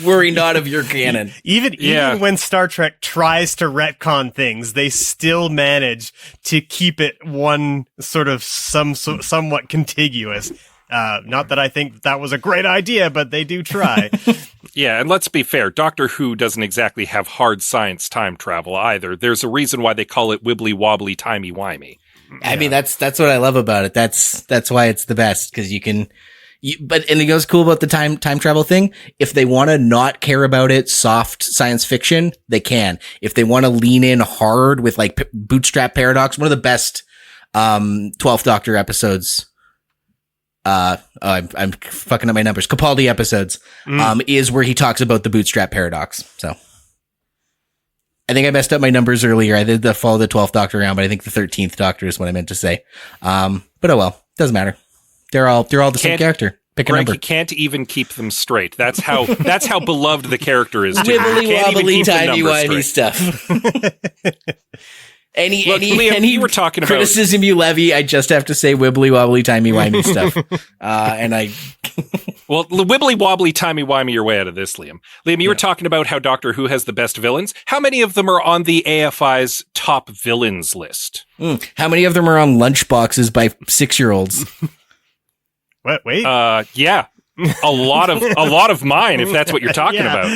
worry not of your canon. Even when Star Trek tries to retcon things, they still manage to keep it one sort of somewhat contiguous. Not that I think that was a great idea, but they do try. Yeah, and let's be fair, Doctor Who doesn't exactly have hard science time travel either. There's a reason why they call it wibbly-wobbly, timey-wimey. I mean, that's what I love about it. That's why it's the best, because and it goes cool about the time travel thing. If they want to not care about it, soft science fiction, they can. If they want to lean in hard with like Bootstrap Paradox, one of the best 12th Doctor episodes. I'm fucking up my numbers. Capaldi episodes, is where he talks about the Bootstrap Paradox. So I think I messed up my numbers earlier. I did follow the 12th Doctor around, but I think the 13th Doctor is what I meant to say. But oh well, doesn't matter. They're all the same character. Pick a Greg, number. you can't even keep them straight. That's how beloved the character is. Wibbly wobbly timey wimey stuff. Any you were talking criticism about, you levy, I just have to say wibbly wobbly timey wimey stuff. Well, wibbly wobbly timey wimey your way out of this, Liam. Liam, you were talking about how Doctor Who has the best villains. How many of them are on the AFI's top villains list? How many of them are on lunchboxes by 6-year-olds? What? Wait. Yeah. A lot of mine, if that's what you're talking about.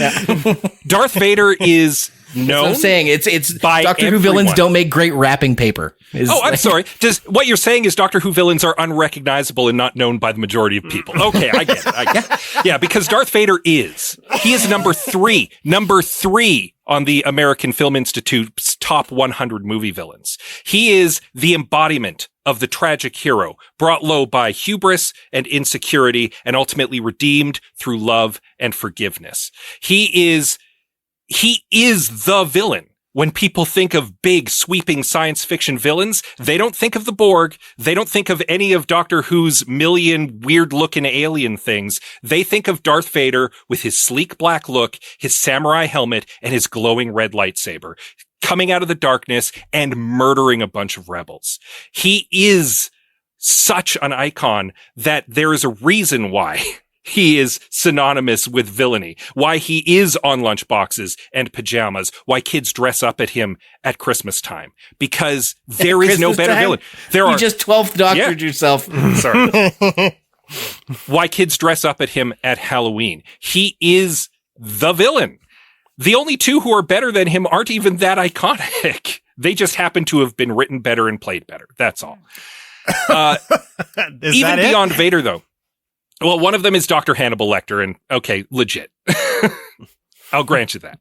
Darth Vader is known. That's what I'm saying it's by Doctor everyone. Who villains don't make great wrapping paper. I'm sorry. What you're saying is Doctor Who villains are unrecognizable and not known by the majority of people. Okay, I get it. Yeah, because Darth Vader he is number 3 on the American Film Institute's top 100 movie villains. He is the embodiment of the tragic hero, brought low by hubris and insecurity, and ultimately redeemed through love and forgiveness. He is the villain. When people think of big, sweeping science fiction villains, they don't think of the Borg. They don't think of any of Doctor Who's million weird-looking alien things. They think of Darth Vader with his sleek black look, his samurai helmet, and his glowing red lightsaber, coming out of the darkness and murdering a bunch of rebels. He is such an icon that there is a reason why he is synonymous with villainy, why he is on lunchboxes and pajamas, why kids dress up at him at Christmas time, because there is no better villain. You just 12th Doctored yourself. Sorry. Why kids dress up at him at Halloween. He is the villain. The only two who are better than him aren't even that iconic. They just happen to have been written better and played better. That's all. Even beyond Vader, though. Well, one of them is Dr. Hannibal Lecter, and okay, legit. I'll grant you that.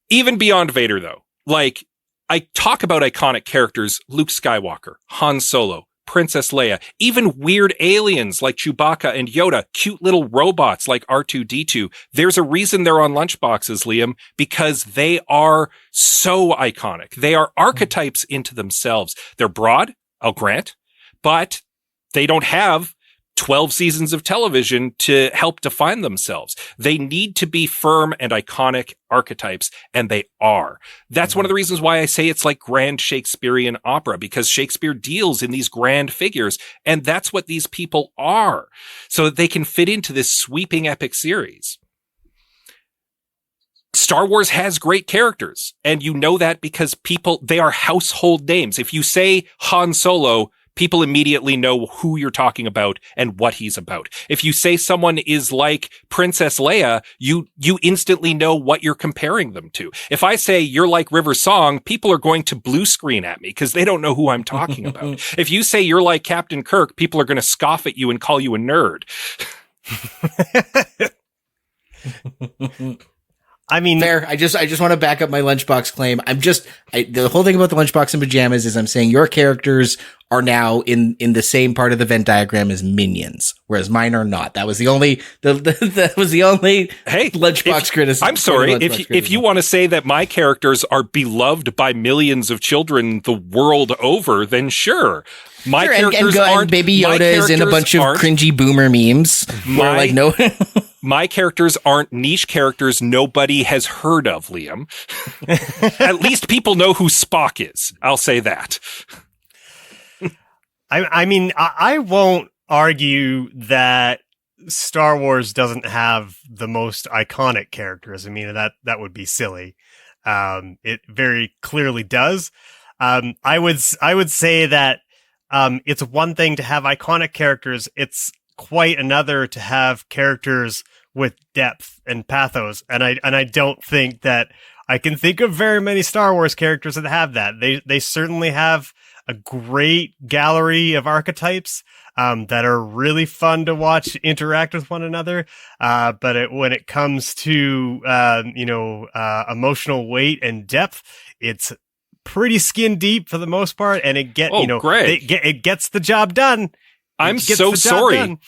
Even beyond Vader, though, like, I talk about iconic characters, Luke Skywalker, Han Solo, Princess Leia, even weird aliens like Chewbacca and Yoda, cute little robots like R2-D2. There's a reason they're on lunchboxes, Liam, because they are so iconic. They are archetypes into themselves. They're broad, I'll grant, but they don't have 12 seasons of television to help define themselves. They need to be firm and iconic archetypes, and they are. That's one of the reasons why I say it's like grand Shakespearean opera, because Shakespeare deals in these grand figures, and that's what these people are, so that they can fit into this sweeping epic series. Star Wars has great characters, and you know that because they are household names. If you say Han Solo, people immediately know who you're talking about and what he's about. If you say someone is like Princess Leia, you instantly know what you're comparing them to. If I say you're like River Song, people are going to blue screen at me because they don't know who I'm talking about. If you say you're like Captain Kirk, people are going to scoff at you and call you a nerd. I mean, fair. I just want to back up my Lunchbox claim. The whole thing about the Lunchbox in pajamas is I'm saying your characters are now in the same part of the Venn diagram as minions, whereas mine are not. That was the only that was the only Lunchbox criticism. I'm sorry if you want to say that my characters are beloved by millions of children the world over, then sure. My characters aren't. Baby Yoda is in a bunch of cringy boomer memes. My characters aren't niche characters nobody has heard of, Liam. At least people know who Spock is. I'll say that. I mean, I won't argue that Star Wars doesn't have the most iconic characters. I mean, that would be silly. It very clearly does. I would say that it's one thing to have iconic characters. It's quite another to have characters with depth and pathos. And I don't think that I can think of very many Star Wars characters that have that. They certainly have a great gallery of archetypes that are really fun to watch interact with one another. But when it comes to emotional weight and depth, it's pretty skin deep for the most part, and it gets the job done. I'm so sorry.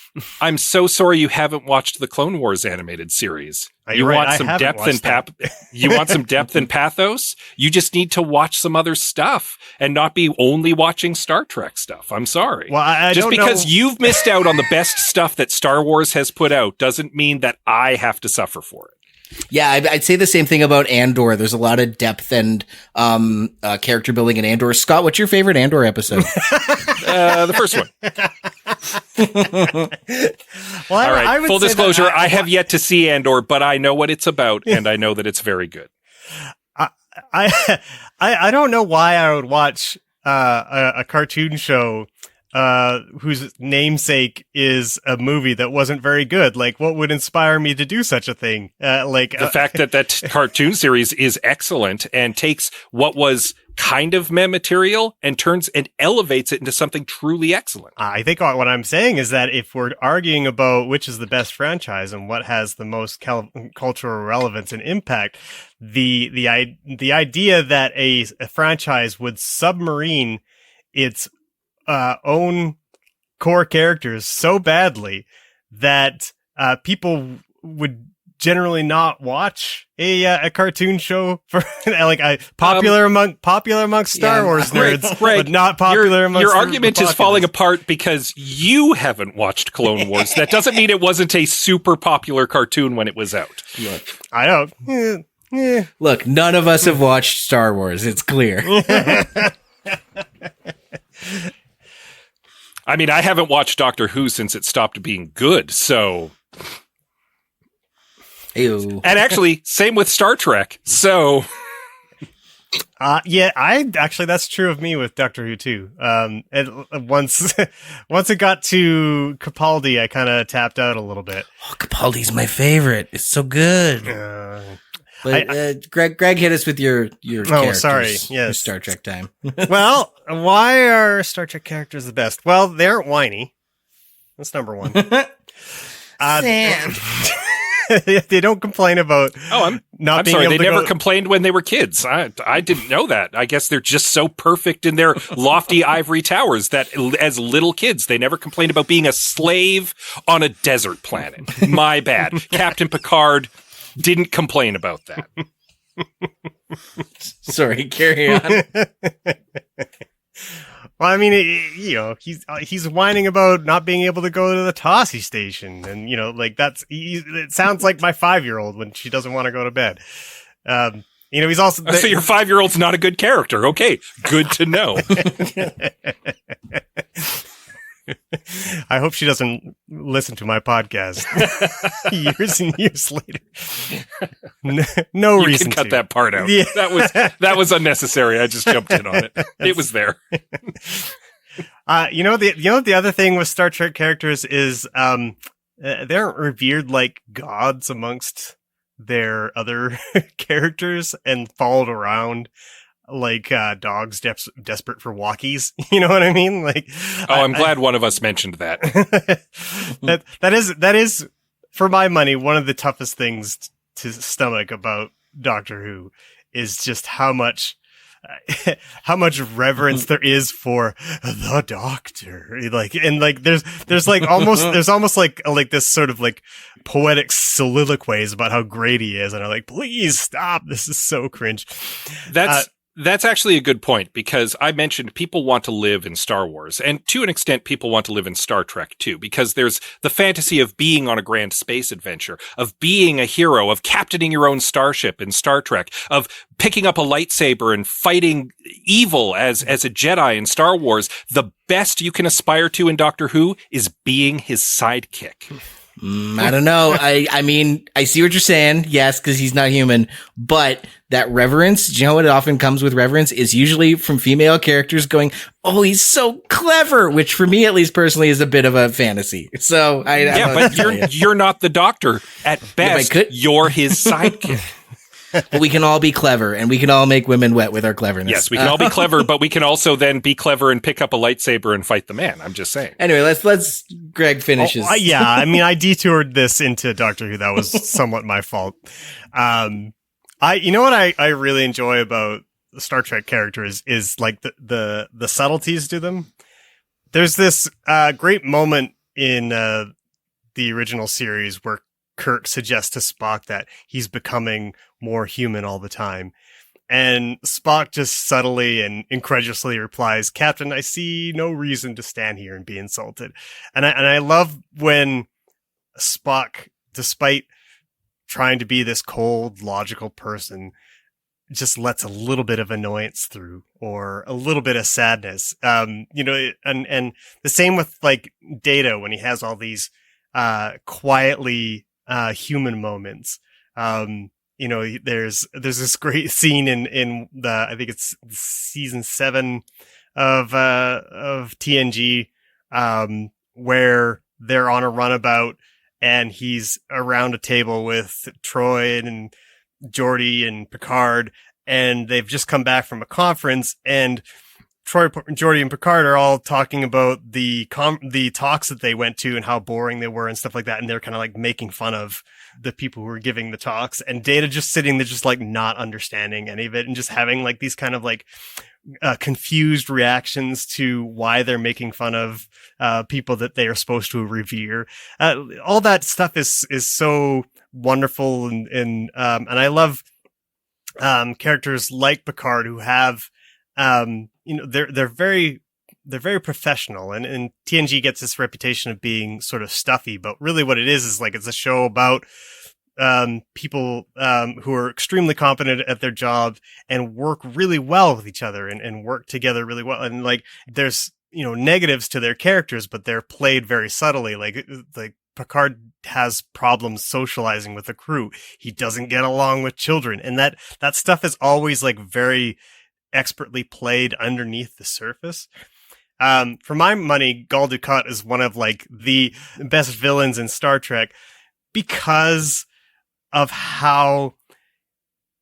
I'm so sorry you haven't watched the Clone Wars animated series. You want some depth and you want some depth and pathos? You just need to watch some other stuff and not be only watching Star Trek stuff. I'm sorry. Well, I just don't because know. You've missed out on the best stuff that Star Wars has put out doesn't mean that I have to suffer for it. Yeah, I'd say the same thing about Andor. There's a lot of depth and character building in Andor. Scott, what's your favorite Andor episode? The first one. Well, all right, full disclosure, I have yet to see Andor, but I know what it's about, and I know that it's very good. I don't know why I would watch a cartoon show whose namesake is a movie that wasn't very good. Like, what would inspire me to do such a thing? The fact that cartoon series is excellent and takes what was kind of meh material and elevates it into something truly excellent. I think what I'm saying is that if we're arguing about which is the best franchise and what has the most cultural relevance and impact, the idea that a franchise would submarine its own core characters so badly that people would generally not watch a cartoon show for popular amongst Star Wars nerds, Greg, but not popular amongst your argument is falling apart because you haven't watched Clone Wars. That doesn't mean it wasn't a super popular cartoon when it was out. Look, I don't. Look, none of us have watched Star Wars. It's clear. I mean, I haven't watched Doctor Who since it stopped being good, so... Ew. And actually, same with Star Trek, so... That's true of me with Doctor Who too. And once it got to Capaldi, I kind of tapped out a little bit. Oh, Capaldi's my favorite. It's so good. Greg hit us with your characters. Sorry. Yes. Star Trek time. Well, why are Star Trek characters the best? Well, they aren't whiny. That's number one. They don't complain about I'm being sorry, able they to never go... complained when they were kids. I didn't know that. I guess they're just so perfect in their lofty ivory towers that as little kids, they never complained about being a slave on a desert planet. My bad. Captain Picard didn't complain about that. Sorry, carry on. Well, I mean, he's whining about not being able to go to the Tossie station, and it sounds like my 5-year-old when she doesn't want to go to bed. He's also so your 5-year-old's not a good character. Okay, good to know. I hope she doesn't listen to my podcast years and years later. No you reason can cut to. that part out. Yeah. That was unnecessary. I just jumped in on it. It was there. The other thing with Star Trek characters is they aren't revered like gods amongst their other characters and followed around like dogs desperate for walkies. You know what I mean? Like, I'm glad one of us mentioned that. that is for my money one of the toughest things to stomach about Doctor Who is just how much reverence there is for the Doctor. There's almost like this sort of like poetic soliloquies about how great he is, and I'm like, please stop, this is so cringe. That's actually a good point, because I mentioned people want to live in Star Wars, and to an extent, people want to live in Star Trek too, because there's the fantasy of being on a grand space adventure, of being a hero, of captaining your own starship in Star Trek, of picking up a lightsaber and fighting evil as a Jedi in Star Wars. The best you can aspire to in Doctor Who is being his sidekick. I don't know. I mean, I see what you're saying. Yes, because he's not human. But that reverence, do you know what often comes with reverence is usually from female characters going, oh, he's so clever, which for me, at least personally, is a bit of a fantasy. So but you're not the Doctor. At best, you're his sidekick. But we can all be clever, and we can all make women wet with our cleverness. Yes, we can all be clever, but we can also then be clever and pick up a lightsaber and fight the man. I'm just saying. Anyway, let's Greg finishes. I mean, I detoured this into Doctor Who. That was somewhat my fault. You know what I really enjoy about Star Trek characters is like the subtleties to them. There's this great moment in the original series where Kirk suggests to Spock that he's becoming more human all the time. And Spock just subtly and incredulously replies, Captain, I see no reason to stand here and be insulted. And I love when Spock, despite trying to be this cold, logical person, just lets a little bit of annoyance through or a little bit of sadness. And the same with like Data when he has all these quietly human moments. There's this great scene in the, I think it's season 7 of TNG, where they're on a runabout and he's around a table with Troy and Geordi and Picard, and they've just come back from a conference, and Troy, Geordi, and Picard are all talking about the talks that they went to and how boring they were and stuff like that. And they're kind of like making fun of the people who were giving the talks, and Data just sitting there, just like not understanding any of it and just having like these kind of like confused reactions to why they're making fun of people that they are supposed to revere. All that stuff is so wonderful. And I love characters like Picard who have, they're very professional, and TNG gets this reputation of being sort of stuffy, but really what it is like it's a show about people who are extremely competent at their job and work really well with each other and work together really well. And like there's negatives to their characters, but they're played very subtly. Like Picard has problems socializing with the crew. He doesn't get along with children, and that stuff is always like very expertly played underneath the surface. For my money, Gul Dukat is one of like the best villains in Star Trek because of how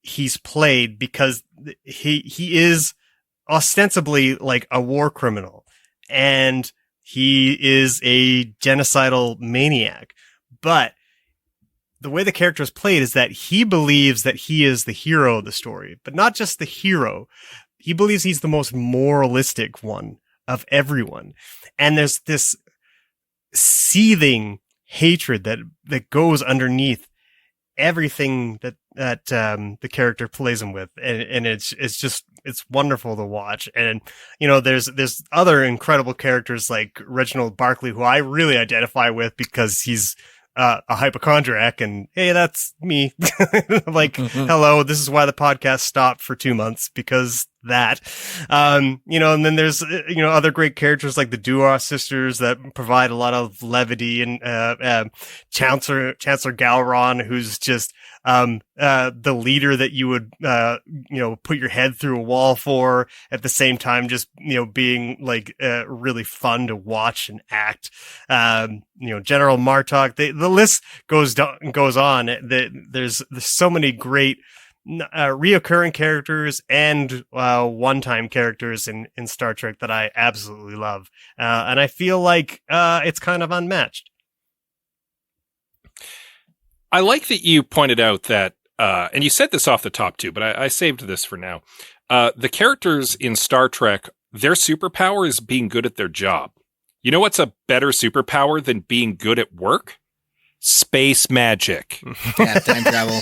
he's played, because he is ostensibly like a war criminal and he is a genocidal maniac. But the way the character is played is that he believes that he is the hero of the story, but not just the hero. He believes he's the most moralistic one of everyone. And there's this seething hatred that goes underneath everything that the character plays him with. And it's wonderful to watch. And, there's other incredible characters like Reginald Barclay, who I really identify with because he's a hypochondriac, and hey, that's me. Like, hello, this is why the podcast stopped for 2 months, because that. And then there's, other great characters like the Duras sisters that provide a lot of levity, and Chancellor Gowron, who's just the leader that you would, put your head through a wall for, at the same time, just, being like, really fun to watch and act. General Martok, the list goes on. There's so many great, reoccurring characters and, one-time characters in Star Trek that I absolutely love. And I feel like, it's kind of unmatched. I like that you pointed out that, and you said this off the top too, but I saved this for now. The characters in Star Trek, their superpower is being good at their job. You know what's a better superpower than being good at work? Space magic. Yeah, time travel.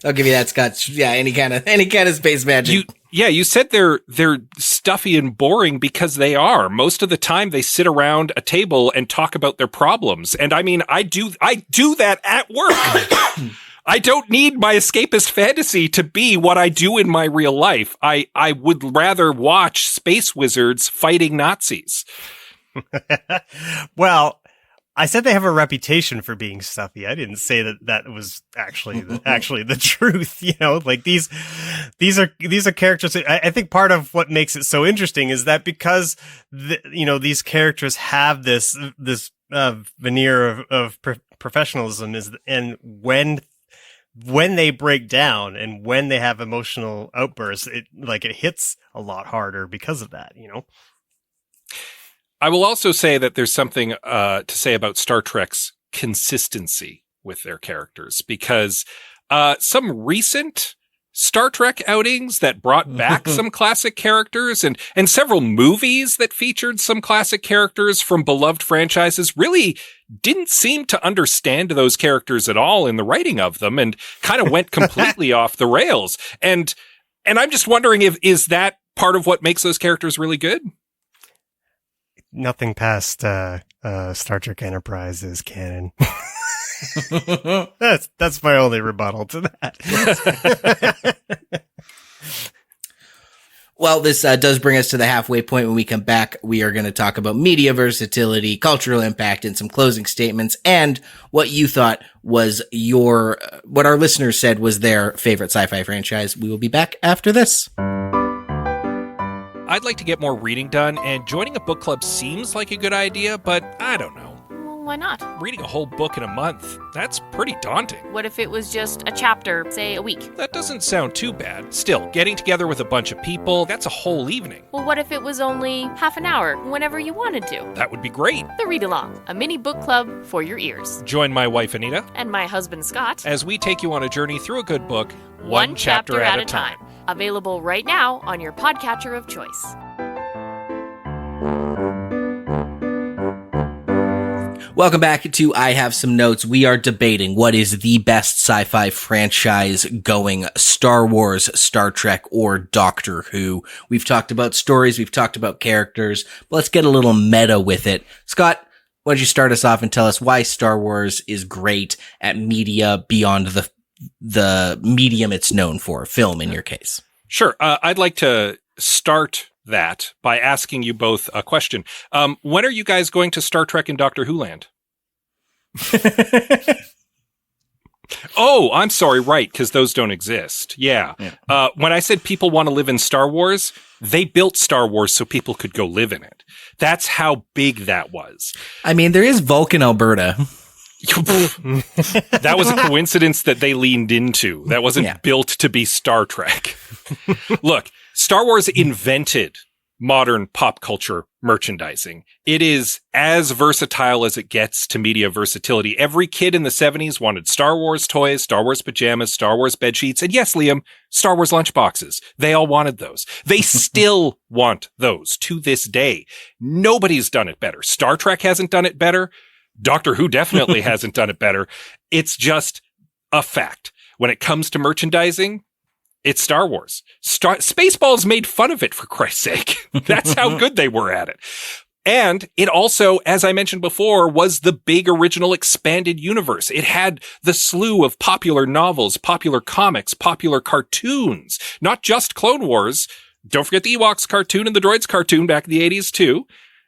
I'll give you that, Scott. Yeah, any kind of space magic. You said they're stuffy and boring because they are. Most of the time they sit around a table and talk about their problems. And I mean, I do that at work. I don't need my escapist fantasy to be what I do in my real life. I would rather watch space wizards fighting Nazis. Well, I said they have a reputation for being stuffy. I didn't say that was actually the truth. Like these are characters. I think part of what makes it so interesting is that because these characters have this veneer of professionalism, and when they break down and when they have emotional outbursts, it hits a lot harder because of that. I will also say that there's something to say about Star Trek's consistency with their characters, because some recent Star Trek outings that brought back some classic characters and several movies that featured some classic characters from beloved franchises really didn't seem to understand those characters at all in the writing of them, and kind of went completely off the rails. And I'm just wondering, is that part of what makes those characters really good? Nothing past Star Trek Enterprise is canon. That's my only rebuttal to that. Well, this does bring us to the halfway point. When we come back, we are going to talk about media versatility, cultural impact, and some closing statements, and what you thought was what our listeners said was their favorite sci-fi franchise. We will be back after this. I'd like to get more reading done, and joining a book club seems like a good idea, but I don't know. Why not? Reading a whole book in a month, that's pretty daunting. What if it was just a chapter, say a week? That doesn't sound too bad. Still, getting together with a bunch of people, that's a whole evening. Well, what if it was only half an hour, whenever you wanted to? That would be great. The Read Along, a mini book club for your ears. Join my wife, Anita, and my husband, Scott, as we take you on a journey through a good book, one chapter at a time. Available right now on your podcatcher of choice. Welcome back to I Have Some Notes. We are debating what is the best sci-fi franchise going: Star Wars, Star Trek, or Doctor Who. We've talked about stories, we've talked about characters, but let's get a little meta with it. Scott, why don't you start us off and tell us why Star Wars is great at media beyond the medium it's known for, film in your case? Sure. I'd like to start that by asking you both a question. When are you guys going to Star Trek and Doctor Who land? Oh, I'm sorry. Right. Because those don't exist. Yeah. When I said people want to live in Star Wars, they built Star Wars so people could go live in it. That's how big that was. I mean, there is Vulcan, Alberta. That was a coincidence that they leaned into. That wasn't built to be Star Trek. Look, Star Wars invented modern pop culture merchandising. It is as versatile as it gets to media versatility. Every kid in the 70s wanted Star Wars toys, Star Wars pajamas, Star Wars bedsheets, and yes, Liam, Star Wars lunchboxes. They all wanted those. They still want those to this day. Nobody's done it better. Star Trek hasn't done it better. Doctor Who definitely hasn't done it better. It's just a fact. When it comes to merchandising, it's Star Wars. Spaceballs made fun of it, for Christ's sake. That's how good they were at it. And it also, as I mentioned before, was the big original expanded universe. It had the slew of popular novels, popular comics, popular cartoons, not just Clone Wars. Don't forget the Ewoks cartoon and the Droids cartoon back in the 80s too.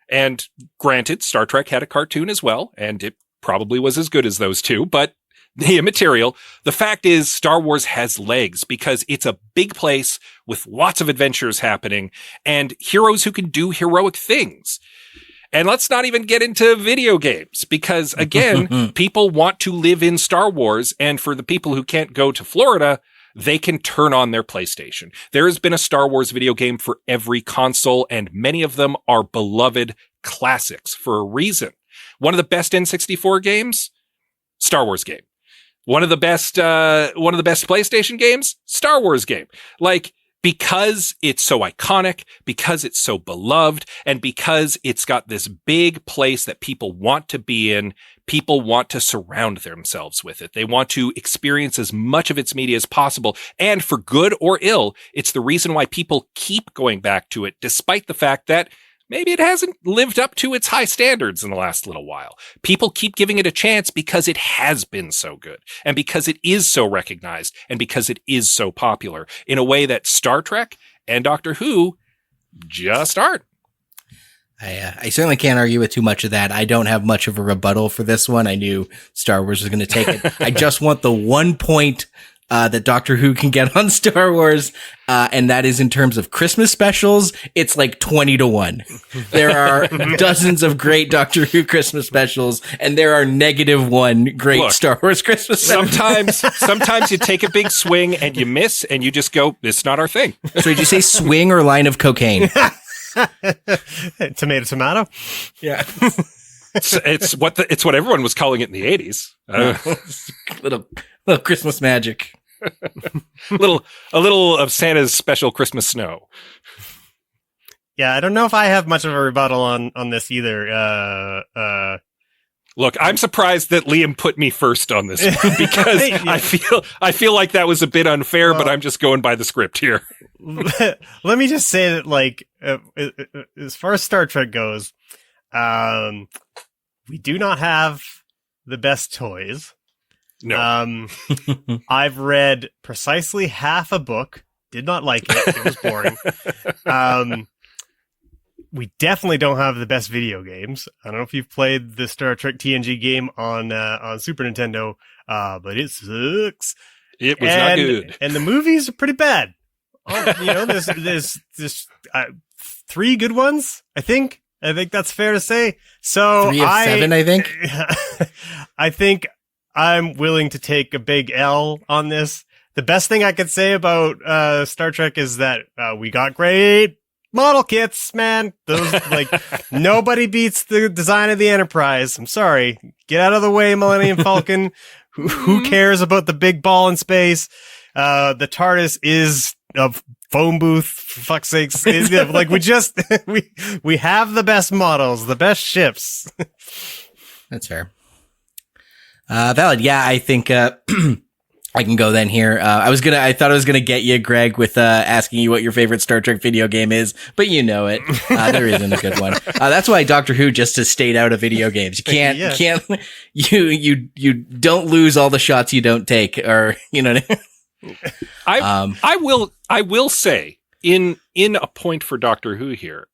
And granted, Star Trek had a cartoon as well, and it probably was as good as those two, but immaterial. The fact is, Star Wars has legs because it's a big place with lots of adventures happening and heroes who can do heroic things. And let's not even get into video games because, again, people want to live in Star Wars. And for the people who can't go to Florida, they can turn on their PlayStation. There has been a Star Wars video game for every console, and many of them are beloved classics for a reason. One of the best N64 games, Star Wars game. One of the best PlayStation games, Star Wars game. Like, because it's so iconic, because it's so beloved, and because it's got this big place that people want to be in, people want to surround themselves with it. They want to experience as much of its media as possible. And for good or ill, it's the reason why people keep going back to it, despite the fact that maybe it hasn't lived up to its high standards in the last little while. People keep giving it a chance because it has been so good and because it is so recognized and because it is so popular in a way that Star Trek and Doctor Who just aren't. I certainly can't argue with too much of that. I don't have much of a rebuttal for this one. I knew Star Wars was going to take it. I just want the 1 point that Doctor Who can get on Star Wars, and that is in terms of Christmas specials, it's like 20-1. There are dozens of great Doctor Who Christmas specials, and there are -1 great Star Wars Christmas specials. Sometimes you take a big swing and you miss, and you just go, "It's not our thing." So did you say swing or line of cocaine? Tomato. Yeah. It's what everyone was calling it in the 80s. Little Christmas magic. a little of Santa's special Christmas snow. Yeah, I don't know if I have much of a rebuttal on this either. Look, I'm surprised that Liam put me first on this one because Yeah. I feel like that was a bit unfair, but I'm just going by the script here. Let me just say that, like, as far as Star Trek goes, we do not have the best toys. No. I've read precisely half a book. Did not like it. It was boring. We definitely don't have the best video games. I don't know if you've played the Star Trek TNG game on Super Nintendo, but it sucks. It was not good. And the movies are pretty bad. There's 3 good ones, I think. I think that's fair to say. So 3 of 7, I think. I think I'm willing to take a big L on this. The best thing I could say about Star Trek is that we got great model kits, man. Those, like, nobody beats the design of the Enterprise. I'm sorry. Get out of the way, Millennium Falcon. Who cares about the big ball in space? The TARDIS is a phone booth, for fuck's sakes. Like, we have the best models, the best ships. That's fair. Valid. Yeah, I think, I can go then here. I thought I was gonna get you, Greg, with, asking you what your favorite Star Trek video game is, but you know it. There isn't a good one. That's why Doctor Who just has stayed out of video games. You don't lose all the shots you don't take, or, you know. I will say in a point for Doctor Who here,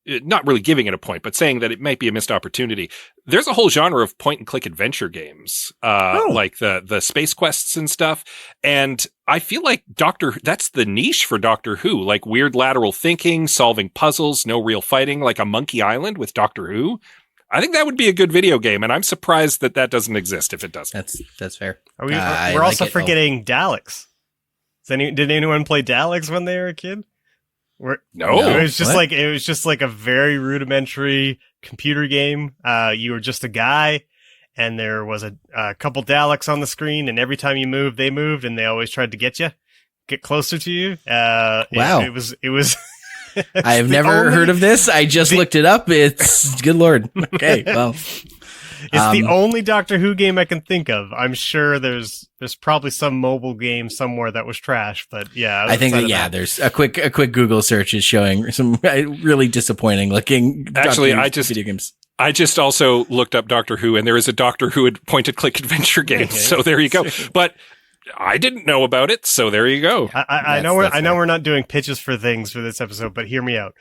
not really giving it a point, but saying that it might be a missed opportunity. There's a whole genre of point and click adventure games, like the space quests and stuff. And I feel like that's the niche for Doctor Who, like weird lateral thinking, solving puzzles, no real fighting, like a Monkey Island with Doctor Who. I think that would be a good video game, and I'm surprised that doesn't exist if it doesn't. That's fair. We're also forgetting Daleks. Did anyone play Daleks when they were a kid? No. It was just like a very rudimentary computer game. You were just a guy, and there was a couple Daleks on the screen, and every time you moved, they moved, and they always tried to get closer to you. Wow. It was. I have never heard of this. I just looked it up. It's good Lord. Okay, well, It's the only Doctor Who game I can think of. I'm sure there's probably some mobile game somewhere that was trash, but yeah. I think there's a quick Google search is showing some really disappointing looking Actually, video games. I just also looked up Doctor Who, and there is a Doctor Who point-and-click adventure game. So there you go. But I didn't know about it, so there you go. I know we're not doing pitches for things for this episode, but hear me out.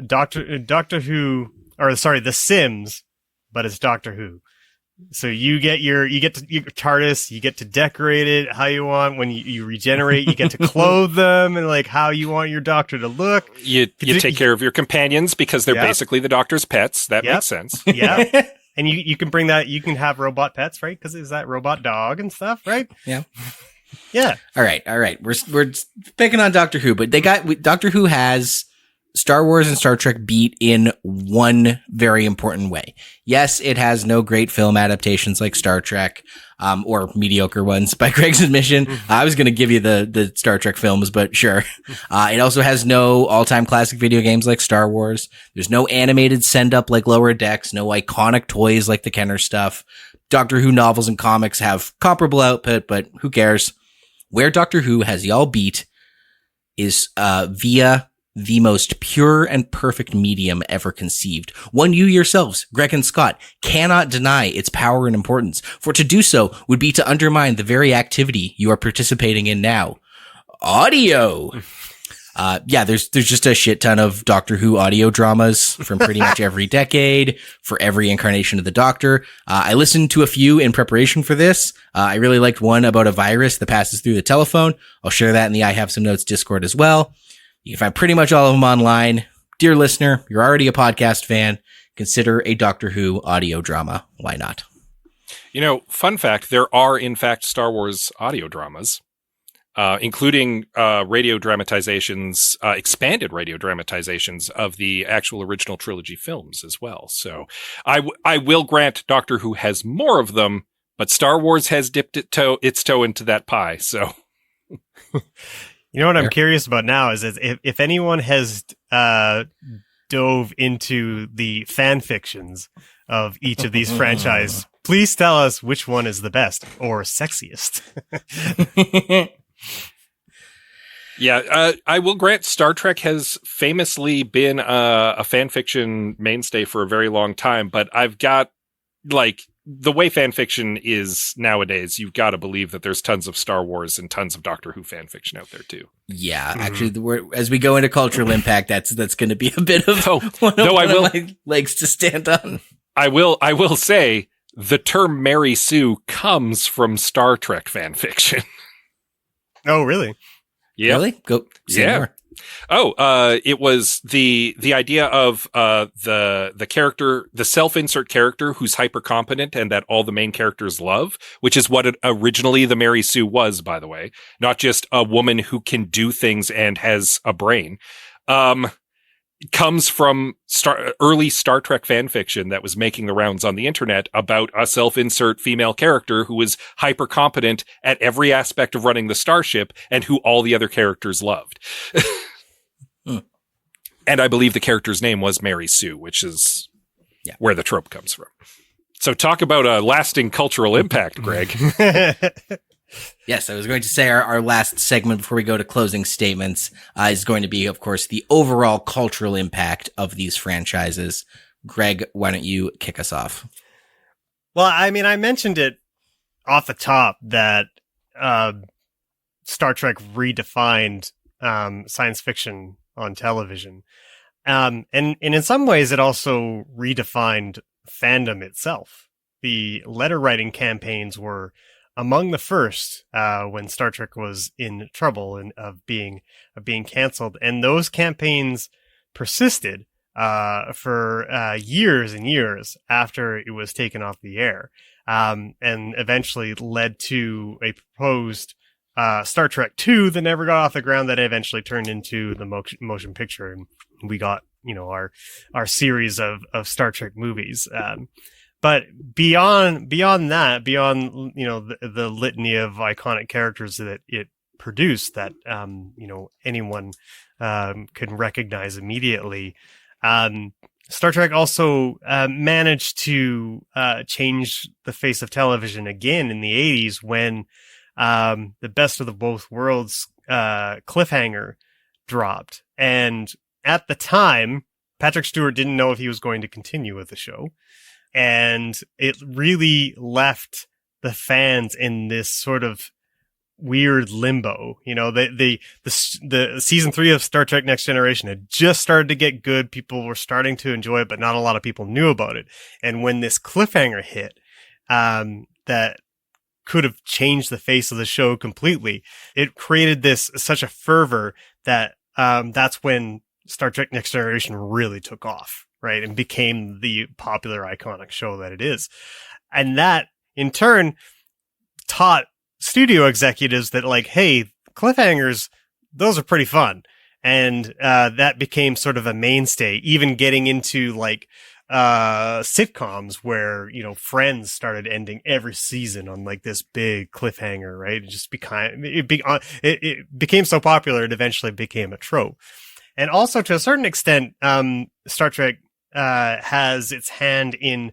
Doctor Who, or sorry, The Sims, but it's Doctor Who. So you get your TARDIS, you get to decorate it how you want. When you regenerate, you get to clothe them and like how you want your doctor to look. You take care of your companions because they're basically the doctor's pets. That makes sense. Yeah. And you can bring that, you can have robot pets, right? Because is that robot dog and stuff, right? Yeah. Yeah. All right. We're picking on Doctor Who, but Doctor Who has Star Wars and Star Trek beat in one very important way. Yes, it has no great film adaptations like Star Trek, or mediocre ones by Gregg's admission. I was going to give you the Star Trek films, but sure. It also has no all-time classic video games like Star Wars. There's no animated send-up like Lower Decks, no iconic toys like the Kenner stuff. Doctor Who novels and comics have comparable output, but who cares? Where Doctor Who has y'all beat is via the most pure and perfect medium ever conceived. One you yourselves, Gregg and Scott, cannot deny its power and importance, for to do so would be to undermine the very activity you are participating in now. Audio! There's just a shit ton of Doctor Who audio dramas from pretty much every decade, for every incarnation of the Doctor. I listened to a few in preparation for this. I really liked one about a virus that passes through the telephone. I'll share that in the I Have Some Notes Discord as well. You can find pretty much all of them online. Dear listener, you're already a podcast fan. Consider a Doctor Who audio drama. Why not? Fun fact, there are, in fact, Star Wars audio dramas, including radio dramatizations, expanded radio dramatizations of the actual original trilogy films as well. So I will grant Doctor Who has more of them, but Star Wars has dipped its toe into that pie. So... You know what I'm curious about now is if anyone has dove into the fan fictions of each of these franchises, please tell us which one is the best or sexiest. Yeah, I will grant Star Trek has famously been a fan fiction mainstay for a very long time, but I've got, the way fan fiction is nowadays, you've got to believe that there's tons of Star Wars and tons of Doctor Who fan fiction out there too. Yeah, actually, as we go into cultural impact, that's going to be a bit of one of my legs to stand on. I will say the term Mary Sue comes from Star Trek fan fiction. Oh, really? Yeah. Really? Go say more. It was the idea of the character, the self-insert character who's hyper competent and that all the main characters love, which is what originally the Mary Sue was, by the way, not just a woman who can do things and has a brain. Comes from early Star Trek fan fiction that was making the rounds on the internet about a self-insert female character who was hyper competent at every aspect of running the starship and who all the other characters loved. And I believe the character's name was Mary Sue, which is where the trope comes from. So talk about a lasting cultural impact, Gregg. Yes, I was going to say our last segment before we go to closing statements is going to be, of course, the overall cultural impact of these franchises. Gregg, why don't you kick us off? Well, I mean, I mentioned it off the top that Star Trek redefined science fiction on television. And in some ways, it also redefined fandom itself. The letter writing campaigns were among the first when Star Trek was in trouble and of being canceled, and those campaigns persisted for years and years after it was taken off the air, and eventually led to a proposed Star Trek 2 that never got off the ground, that eventually turned into the motion picture, and we got our series of Star Trek movies. But beyond that, beyond the litany of iconic characters that it produced, that anyone can recognize immediately, Star Trek also managed to change the face of television again in the 80s when the Best of the Both Worlds cliffhanger dropped. And at the time, Patrick Stewart didn't know if he was going to continue with the show. And it really left the fans in this sort of weird limbo. You know, the season 3 of Star Trek Next Generation had just started to get good. People were starting to enjoy it, but not a lot of people knew about it. And when this cliffhanger hit, that could have changed the face of the show completely, it created such a fervor that that's when Star Trek Next Generation really took off, right? And became the popular, iconic show that it is. And that, in turn, taught studio executives that, like, hey, cliffhangers, those are pretty fun. And that became sort of a mainstay, even getting into, like, sitcoms where, you know, Friends started ending every season on, like, this big cliffhanger, right? It became so popular, it eventually became a trope. And also, to a certain extent, Star Trek has its hand in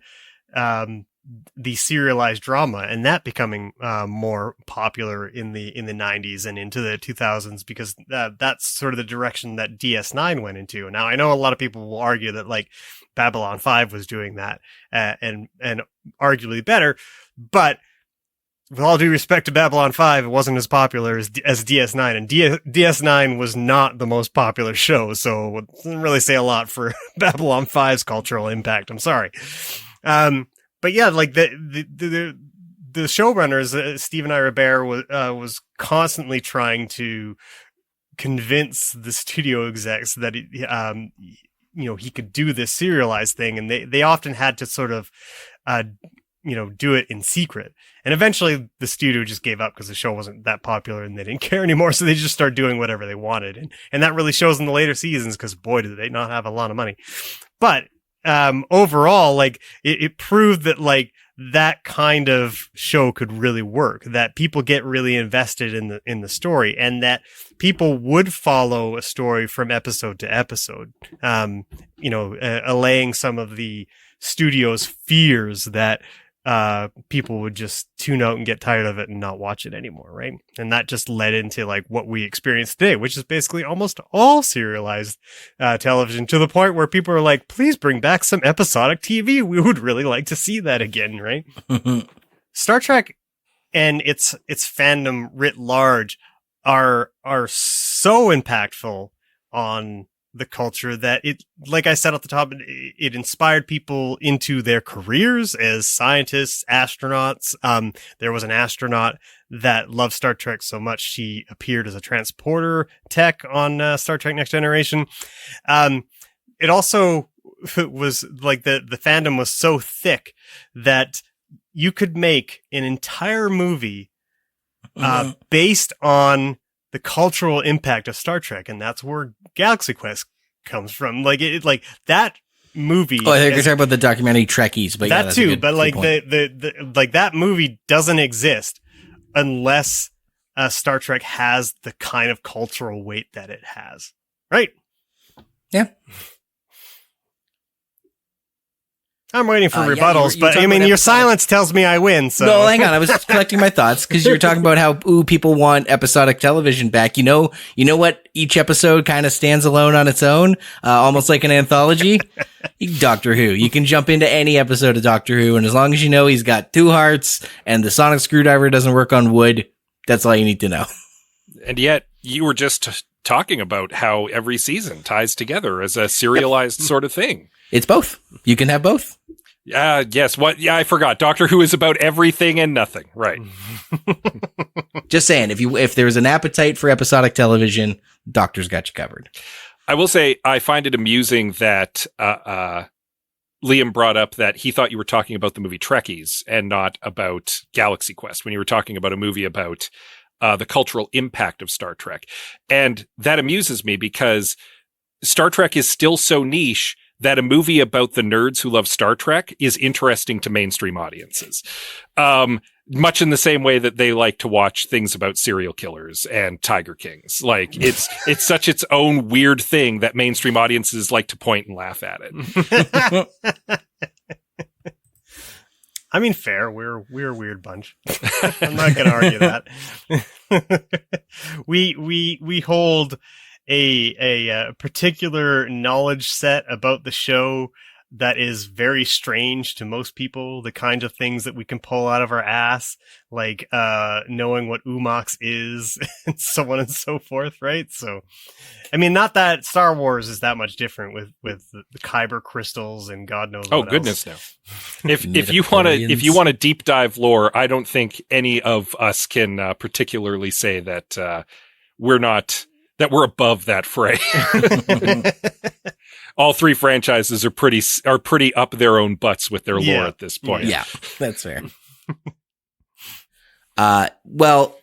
the serialized drama, and that becoming more popular in the 90s and into the 2000s, because that's sort of the direction that DS9 went into. Now, I know a lot of people will argue that, like, Babylon 5 was doing that and arguably better, but with all due respect to Babylon 5, it wasn't as popular as DS9, and DS9 was not the most popular show, so it doesn't really say a lot for Babylon 5's cultural impact. I'm sorry. But yeah, like the showrunners, Stephen Ira Bear was constantly trying to convince the studio execs that he could do this serialized thing, and they often had to sort of do it in secret. And eventually the studio just gave up because the show wasn't that popular and they didn't care anymore. So they just started doing whatever they wanted. And that really shows in the later seasons, because boy, did they not have a lot of money. But overall, like, it proved that, like, that kind of show could really work, that people get really invested in the story, and that people would follow a story from episode to episode, allaying some of the studio's fears that people would just tune out and get tired of it and not watch it anymore, right? And that just led into, like, what we experience today, which is basically almost all serialized television, to the point where people are like, please bring back some episodic TV. We would really like to see that again, right? Star Trek and its fandom writ large are so impactful on the culture that it, like I said at the top, it inspired people into their careers as scientists, astronauts. There was an astronaut that loved Star Trek so much she appeared as a transporter tech on Star Trek Next Generation. It also was like the fandom was so thick that you could make an entire movie based on the cultural impact of Star Trek, and that's where Galaxy Quest comes from. Like like that movie. Oh, I think you're talking about the documentary Trekkies, but that yeah, too. But like the like that movie doesn't exist unless Star Trek has the kind of cultural weight that it has, right? Yeah. I'm waiting for rebuttals, but I mean, your silence tells me I win. So no, hang on. I was collecting my thoughts because you were talking about how people want episodic television back. You know what? Each episode kind of stands alone on its own, almost like an anthology. Doctor Who. You can jump into any episode of Doctor Who, and as long as you know he's got 2 hearts and the sonic screwdriver doesn't work on wood, that's all you need to know. And yet, you were just talking about how every season ties together as a serialized sort of thing. It's both. You can have both. Yes. What? Yeah, I forgot. Doctor Who is about everything and nothing. Right. Just saying, if there's an appetite for episodic television, Doctor's got you covered. I will say I find it amusing that Liam brought up that he thought you were talking about the movie Trekkies and not about Galaxy Quest when you were talking about a movie about the cultural impact of Star Trek. And that amuses me because Star Trek is still so niche that a movie about the nerds who love Star Trek is interesting to mainstream audiences. much in the same way that they like to watch things about serial killers and Tiger Kings. Like it's such its own weird thing that mainstream audiences like to point and laugh at it. I mean, fair. We're a weird bunch. I'm not going to argue that. We hold a particular knowledge set about the show that is very strange to most people. The kind of things that we can pull out of our ass, like knowing what Umox is, and so on and so forth. Right? So, I mean, not that Star Wars is that much different with the Kyber crystals and God knows. Oh what goodness, else. no! If you want to deep dive lore, I don't think any of us can particularly say that we're above that fray. All three franchises are pretty up their own butts with their lore at this point. Yeah, that's fair. Well,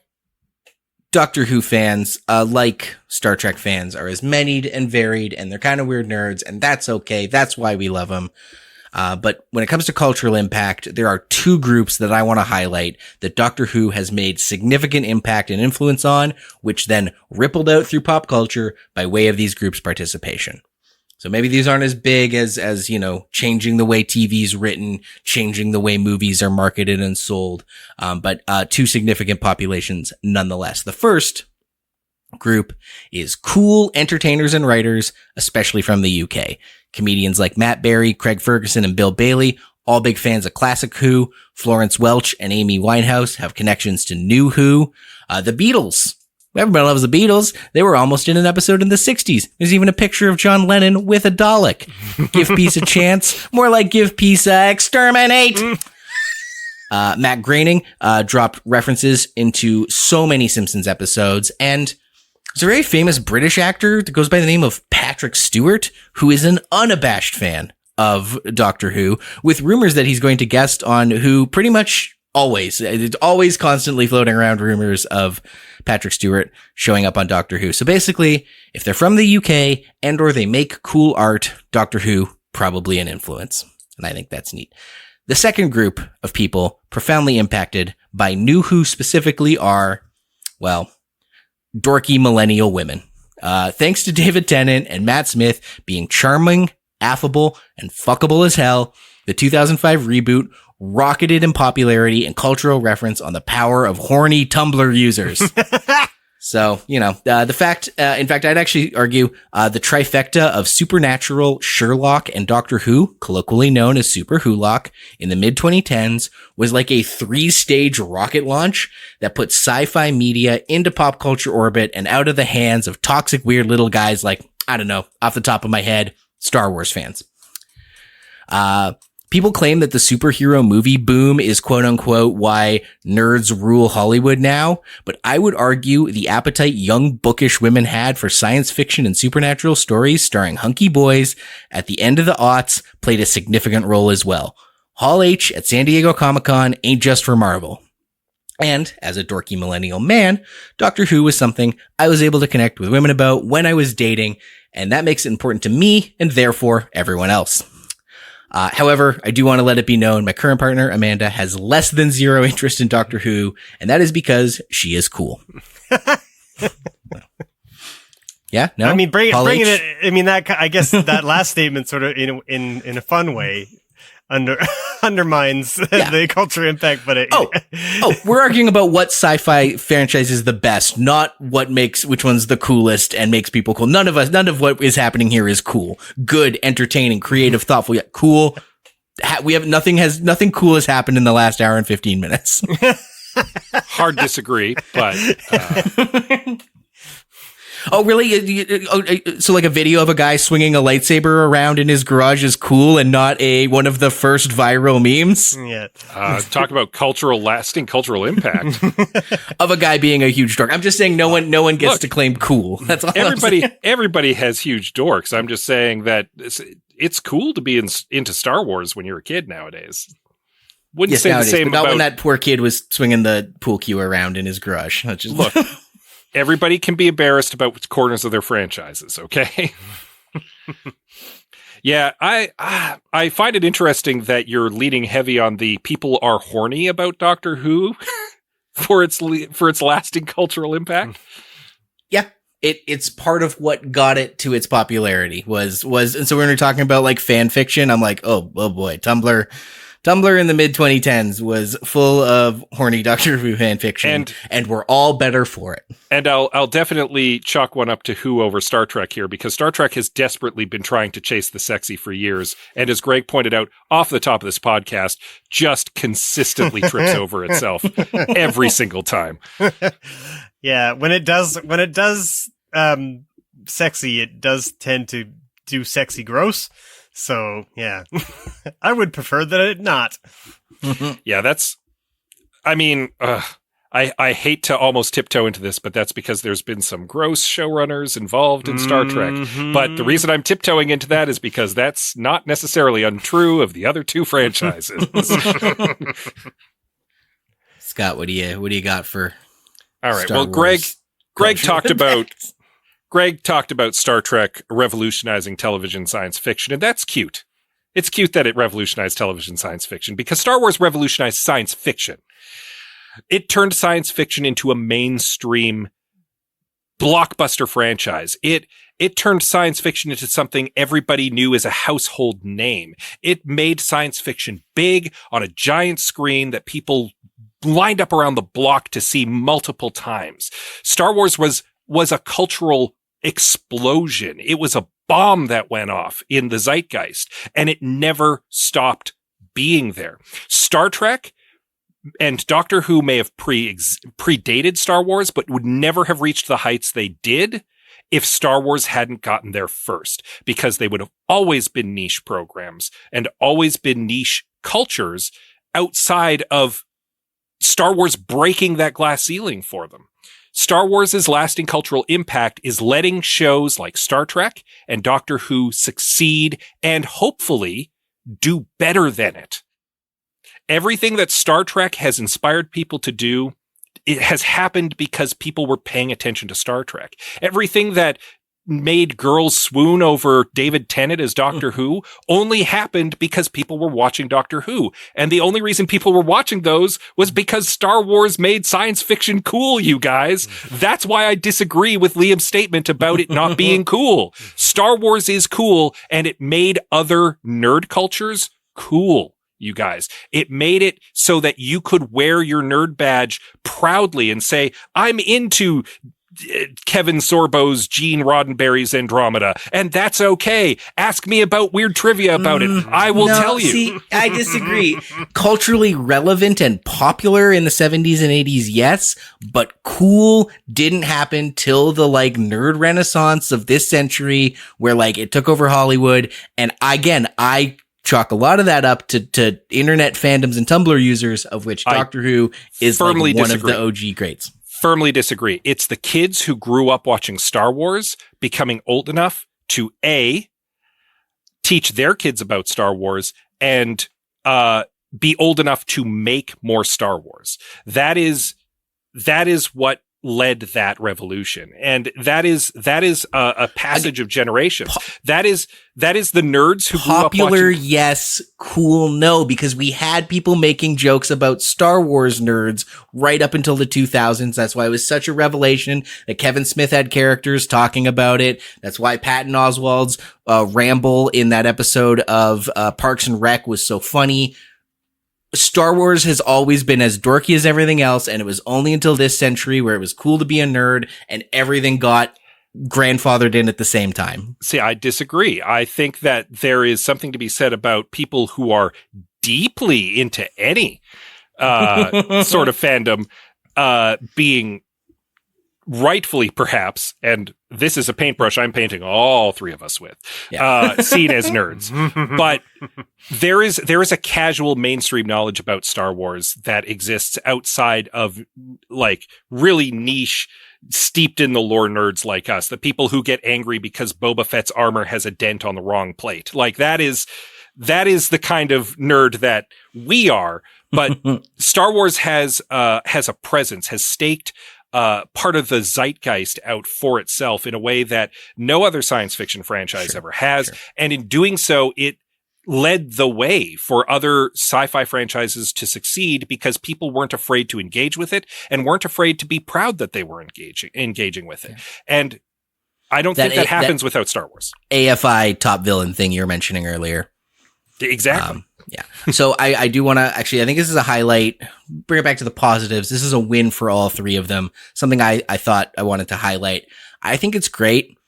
Doctor Who fans, like Star Trek fans, are as many and varied, and they're kind of weird nerds, and that's okay. That's why we love them. But when it comes to cultural impact, there are two groups that I want to highlight that Doctor Who has made significant impact and influence on, which then rippled out through pop culture by way of these groups' participation. So maybe these aren't as big as, changing the way TV's written, changing the way movies are marketed and sold. But two significant populations nonetheless. The first group is cool entertainers and writers, especially from the UK. Comedians like Matt Berry, Craig Ferguson, and Bill Bailey, all big fans of classic Who. Florence Welch and Amy Winehouse have connections to new Who. The Beatles. Everybody loves the Beatles. They were almost in an episode in the 60s. There's even a picture of John Lennon with a Dalek. Give peace a chance. More like give peace a exterminate. Matt Groening dropped references into so many Simpsons episodes. And there's a very famous British actor that goes by the name of Patrick Stewart, who is an unabashed fan of Doctor Who, with rumors that he's going to guest on Who pretty much always. It's always constantly floating around rumors of Patrick Stewart showing up on Doctor Who. So basically, if they're from the UK and or they make cool art, Doctor Who, probably an influence. And I think that's neat. The second group of people profoundly impacted by New Who specifically are, well, dorky millennial women. Thanks to David Tennant and Matt Smith being charming, affable, and fuckable as hell, the 2005 reboot rocketed in popularity and cultural reference on the power of horny Tumblr users. So, in fact, I'd actually argue the trifecta of Supernatural, Sherlock, and Doctor Who, colloquially known as Super Wholock, in the mid-2010s was like a 3-stage rocket launch that put sci-fi media into pop culture orbit and out of the hands of toxic, weird little guys like, I don't know, off the top of my head, Star Wars fans. People claim that the superhero movie boom is quote unquote why nerds rule Hollywood now, but I would argue the appetite young bookish women had for science fiction and supernatural stories starring hunky boys at the end of the aughts played a significant role as well. Hall H at San Diego Comic-Con ain't just for Marvel. And as a dorky millennial man, Doctor Who was something I was able to connect with women about when I was dating, and that makes it important to me and therefore everyone else. However, I do want to let it be known my current partner, Amanda, has less than zero interest in Doctor Who, and that is because she is cool. Yeah, no. I mean, bringing it. I mean, I guess that last statement sort of in a fun way undermines the culture impact. But we're arguing about what sci-fi franchise is the best, not which one's the coolest and makes people cool. None of what is happening here is cool, good, entertaining, creative, thoughtful, yet cool. We have nothing cool has happened in the last hour and 15 minutes. Hard disagree, but. Oh, really? So like a video of a guy swinging a lightsaber around in his garage is cool and not one of the first viral memes? Yeah. Talk about lasting cultural impact. Of a guy being a huge dork. I'm just saying no one gets to claim cool. That's all everybody has huge dorks. I'm just saying that it's cool to be into Star Wars when you're a kid nowadays. Wouldn't say nowadays, the same but not about... when that poor kid was swinging the pool cue around in his garage. Look. Everybody can be embarrassed about which corners of their franchises, okay? Yeah, I find it interesting that you're leaning heavy on the people are horny about Doctor Who for its lasting cultural impact. Yeah. It's part of what got it to its popularity was, and so when we're talking about like fan fiction, I'm like, oh boy, Tumblr in the mid 2010s was full of horny Doctor Who fan fiction, and we're all better for it. And I'll definitely chalk one up to Who over Star Trek here, because Star Trek has desperately been trying to chase the sexy for years, and as Greg pointed out off the top of this podcast, just consistently trips over itself every single time. Yeah, when it does sexy, it does tend to do sexy gross. So, yeah, I would prefer that it not. Yeah, I hate to almost tiptoe into this, but that's because there's been some gross showrunners involved in Star Trek. But the reason I'm tiptoeing into that is because that's not necessarily untrue of the other two franchises. Scott, what do you got for All right. Star Well, Wars Greg talked about Star Trek revolutionizing television science fiction, and that's cute. It's cute that it revolutionized television science fiction, because Star Wars revolutionized science fiction. It turned science fiction into a mainstream blockbuster franchise. It turned science fiction into something everybody knew as a household name. It made science fiction big on a giant screen that people lined up around the block to see multiple times. Star Wars was a cultural explosion. It was a bomb that went off in the zeitgeist, and it never stopped being there. Star Trek and Doctor Who may have predated Star Wars, but would never have reached the heights they did if Star Wars hadn't gotten there first, because they would have always been niche programs and always been niche cultures outside of Star Wars breaking that glass ceiling for them. Star Wars' lasting cultural impact is letting shows like Star Trek and Doctor Who succeed and hopefully do better than it. Everything that Star Trek has inspired people to do, it has happened because people were paying attention to Star Trek. Everything that made girls swoon over David Tennant as Doctor Who only happened because people were watching Doctor Who. And the only reason people were watching those was because Star Wars made science fiction cool, you guys. That's why I disagree with Liam's statement about it not being cool. Star Wars is cool, and it made other nerd cultures cool, you guys. It made it so that you could wear your nerd badge proudly and say, I'm into Kevin Sorbo's Gene Roddenberry's Andromeda, and that's okay. Ask me about weird trivia about it. I will tell you. See, I disagree. Culturally relevant and popular in the 70s and 80s, yes, but cool didn't happen till the like nerd renaissance of this century, where like it took over Hollywood. And again, I chalk a lot of that up to internet fandoms and Tumblr users, of which Doctor Who is like one of the OG greats. Firmly disagree. It's the kids who grew up watching Star Wars becoming old enough to A, teach their kids about Star Wars, and be old enough to make more Star Wars. That is what led that revolution, and that is a passage of generations. That is the nerds who popular, grew up watching. Yes, cool, no, because we had people making jokes about Star Wars nerds right up until the 2000s. That's why it was such a revelation that Kevin Smith had characters talking about it. That's why Patton Oswalt's ramble in that episode of Parks and Rec was so funny. Star Wars has always been as dorky as everything else, and it was only until this century where it was cool to be a nerd and everything got grandfathered in at the same time. See, I disagree. I think that there is something to be said about people who are deeply into any sort of fandom being rightfully, perhaps, and this is a paintbrush I'm painting all three of us with, seen as nerds. But there is a casual mainstream knowledge about Star Wars that exists outside of like really niche, steeped in the lore nerds like us, the people who get angry because Boba Fett's armor has a dent on the wrong plate. Like that is the kind of nerd that we are. But Star Wars has a presence, has staked part of the zeitgeist out for itself in a way that no other science fiction franchise ever has. And in doing so, it led the way for other sci-fi franchises to succeed because people weren't afraid to engage with it and weren't afraid to be proud that they were engaging with it. And I don't think that happens without Star Wars. AFI top villain thing you were mentioning earlier. Exactly. Yeah. So I do want to actually, I think this is a highlight, bring it back to the positives. This is a win for all three of them. Something I thought I wanted to highlight. I think it's great.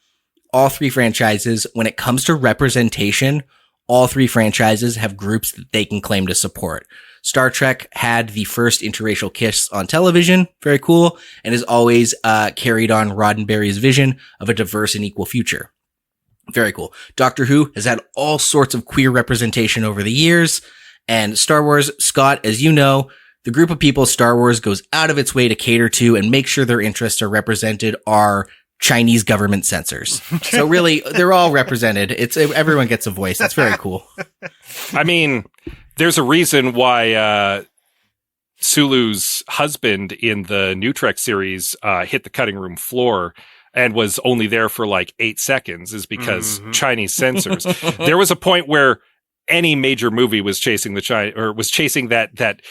All three franchises, when it comes to representation, all three franchises have groups that they can claim to support. Star Trek had the first interracial kiss on television. Very cool. And has always carried on Roddenberry's vision of a diverse and equal future. Very cool. Doctor Who has had all sorts of queer representation over the years. And Star Wars, Scott, as you know, the group of people Star Wars goes out of its way to cater to and make sure their interests are represented are Chinese government censors. So really, they're all represented. Everyone gets a voice. That's very cool. I mean, there's a reason why Sulu's husband in the New Trek series hit the cutting room floor and was only there for like 8 seconds is because Chinese censors. There was a point where any major movie was chasing that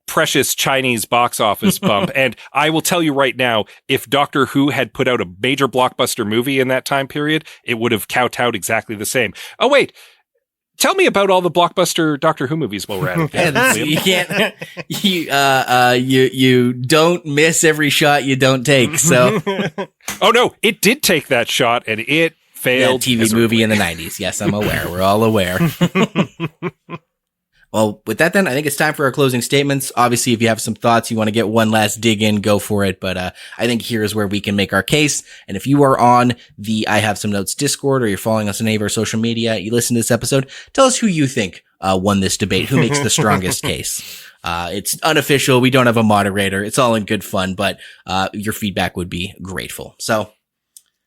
precious Chinese box office bump. And I will tell you right now, if Doctor Who had put out a major blockbuster movie in that time period, it would have kowtowed exactly the same. Oh, wait. Tell me about all the blockbuster Doctor Who movies while we're at it. You can't, you don't miss every shot you don't take. So, oh no, it did take that shot and it failed. Yeah, TV movie in the 90s. Yes, I'm aware. We're all aware. Well, with that then, I think it's time for our closing statements. Obviously, if you have some thoughts, you want to get one last dig in, go for it. But I think here is where we can make our case. And if you are on the I Have Some Notes Discord or you're following us on any of our social media, you listen to this episode, tell us who you think won this debate, who makes the strongest case. It's unofficial. We don't have a moderator. It's all in good fun, but your feedback would be grateful. So,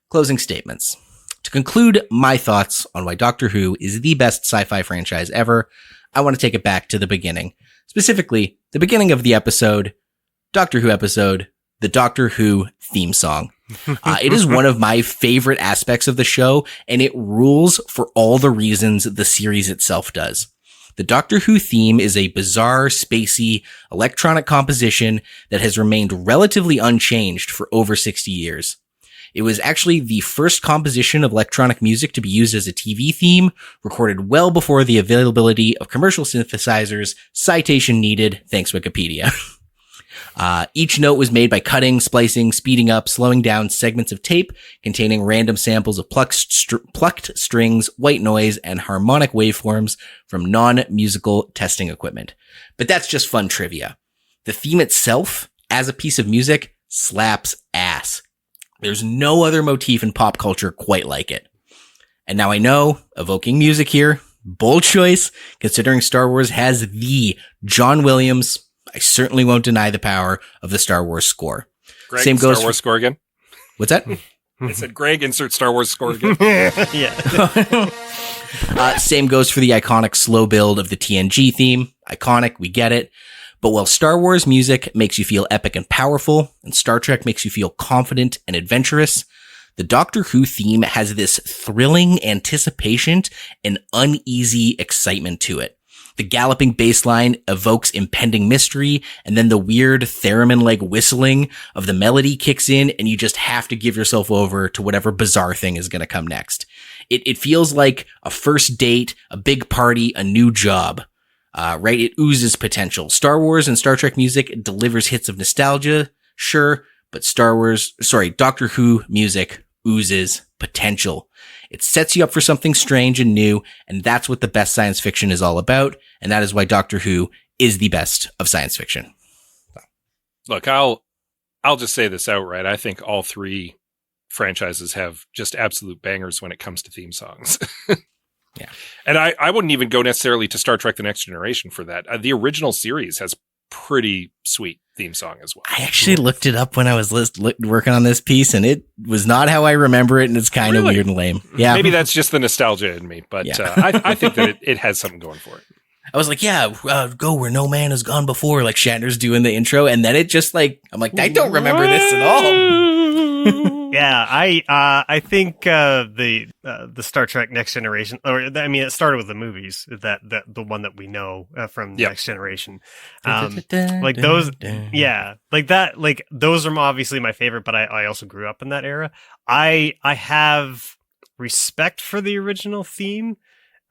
closing statements. To conclude my thoughts on why Doctor Who is the best sci-fi franchise ever, I want to take it back to the beginning. Specifically, the beginning of the episode, Doctor Who episode, the Doctor Who theme song. It is one of my favorite aspects of the show, and it rules for all the reasons the series itself does. The Doctor Who theme is a bizarre, spacey, electronic composition that has remained relatively unchanged for over 60 years. It was actually the first composition of electronic music to be used as a TV theme, recorded well before the availability of commercial synthesizers. Citation needed. Thanks, Wikipedia. Each note was made by cutting, splicing, speeding up, slowing down segments of tape containing random samples of plucked strings, white noise, and harmonic waveforms from non-musical testing equipment. But that's just fun trivia. The theme itself, as a piece of music, slaps ass. There's no other motif in pop culture quite like it. And now I know, evoking music here, bold choice, considering Star Wars has the John Williams. I certainly won't deny the power of the Star Wars score. Greg, Same goes Star Wars score again. What's that? I said, Greg, insert Star Wars score again. Yeah. Same goes for the iconic slow build of the TNG theme. Iconic, we get it. But while Star Wars music makes you feel epic and powerful, and Star Trek makes you feel confident and adventurous, the Doctor Who theme has this thrilling anticipation and uneasy excitement to it. The galloping bass line evokes impending mystery, and then the weird theremin-like whistling of the melody kicks in, and you just have to give yourself over to whatever bizarre thing is going to come next. It feels like a first date, a big party, a new job. Right? It oozes potential. Star Wars and Star Trek music delivers hits of nostalgia, sure, but Doctor Who music oozes potential. It sets you up for something strange and new, and that's what the best science fiction is all about, and that is why Doctor Who is the best of science fiction. Look, I'll just say this outright. I think all three franchises have just absolute bangers when it comes to theme songs. Yeah. And I wouldn't even go necessarily to Star Trek The Next Generation for that. The original series has pretty sweet theme song as well. I actually looked it up when I was working on this piece, and it was not how I remember it, and it's kind of weird and lame. Yeah. Maybe that's just the nostalgia in me, but yeah. I think that it has something going for it. I was like, yeah, go where no man has gone before, like Shatner's doing the intro. And then it just like, I'm like, I don't remember this at all. Yeah, I think the Star Trek Next Generation, it started with the movies, that the one that we know from Next Generation, like those, like that, like those are obviously my favorite. But I also grew up in that era. I have respect for the original theme,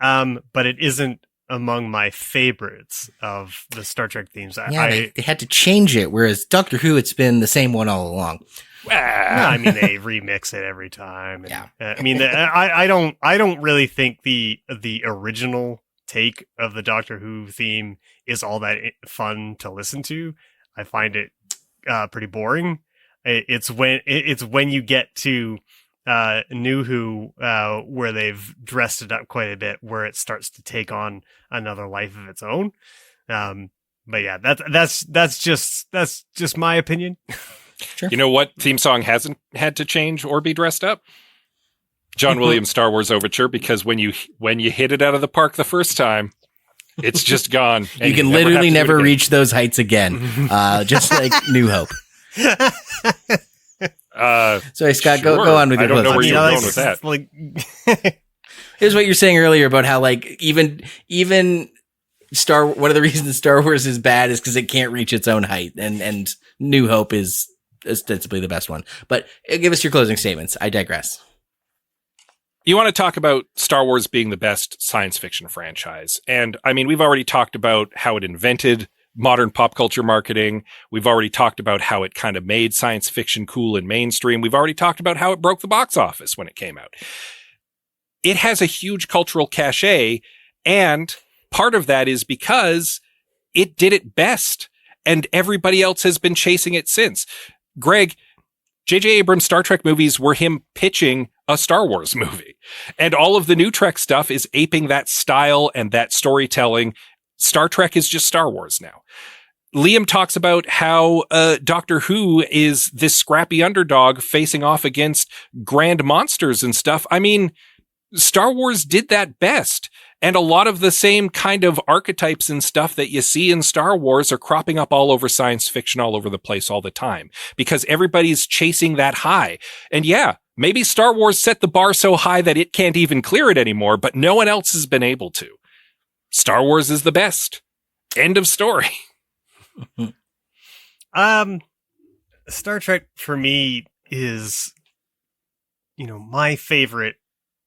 but it isn't among my favorites of the Star Trek themes. They had to change it, whereas Doctor Who, it's been the same one all along. No, I mean, they remix it every time. And, I mean, I don't really think the original take of the Doctor Who theme is all that fun to listen to. I find it pretty boring. It's when you get to New Who, where they've dressed it up quite a bit, where it starts to take on another life of its own. But yeah, that's just my opinion. Sure. You know what theme song hasn't had to change or be dressed up? John Williams' Star Wars Overture, because when you hit it out of the park the first time, it's just gone. You can literally never reach those heights again, just like New Hope. Sorry, Scott, sure. go on with your I don't know closing. where you're going with that. Like, Here's what you're saying earlier about how like even one of the reasons Star Wars is bad is because it can't reach its own height, and New Hope is ostensibly the best one. But give us your closing statements. I digress. You want to talk about Star Wars being the best science fiction franchise. And I mean, we've already talked about how it invented modern pop culture marketing. We've already talked about how it kind of made science fiction cool and mainstream. We've already talked about how it broke the box office when it came out. It has a huge cultural cachet, and part of that is because it did it best, and everybody else has been chasing it since. Gregg, J.J. Abrams' Star Trek movies were him pitching a Star Wars movie. And all of the new Trek stuff is aping that style and that storytelling. Star Trek is just Star Wars now. Liam talks about how Doctor Who is this scrappy underdog facing off against grand monsters and stuff. I mean, Star Wars did that best. And a lot of the same kind of archetypes and stuff that you see in Star Wars are cropping up all over science fiction all over the place all the time because everybody's chasing that high. And yeah, maybe Star Wars set the bar so high that it can't even clear it anymore, but no one else has been able to. Star Wars is the best. End of story. Star Trek for me is, my favorite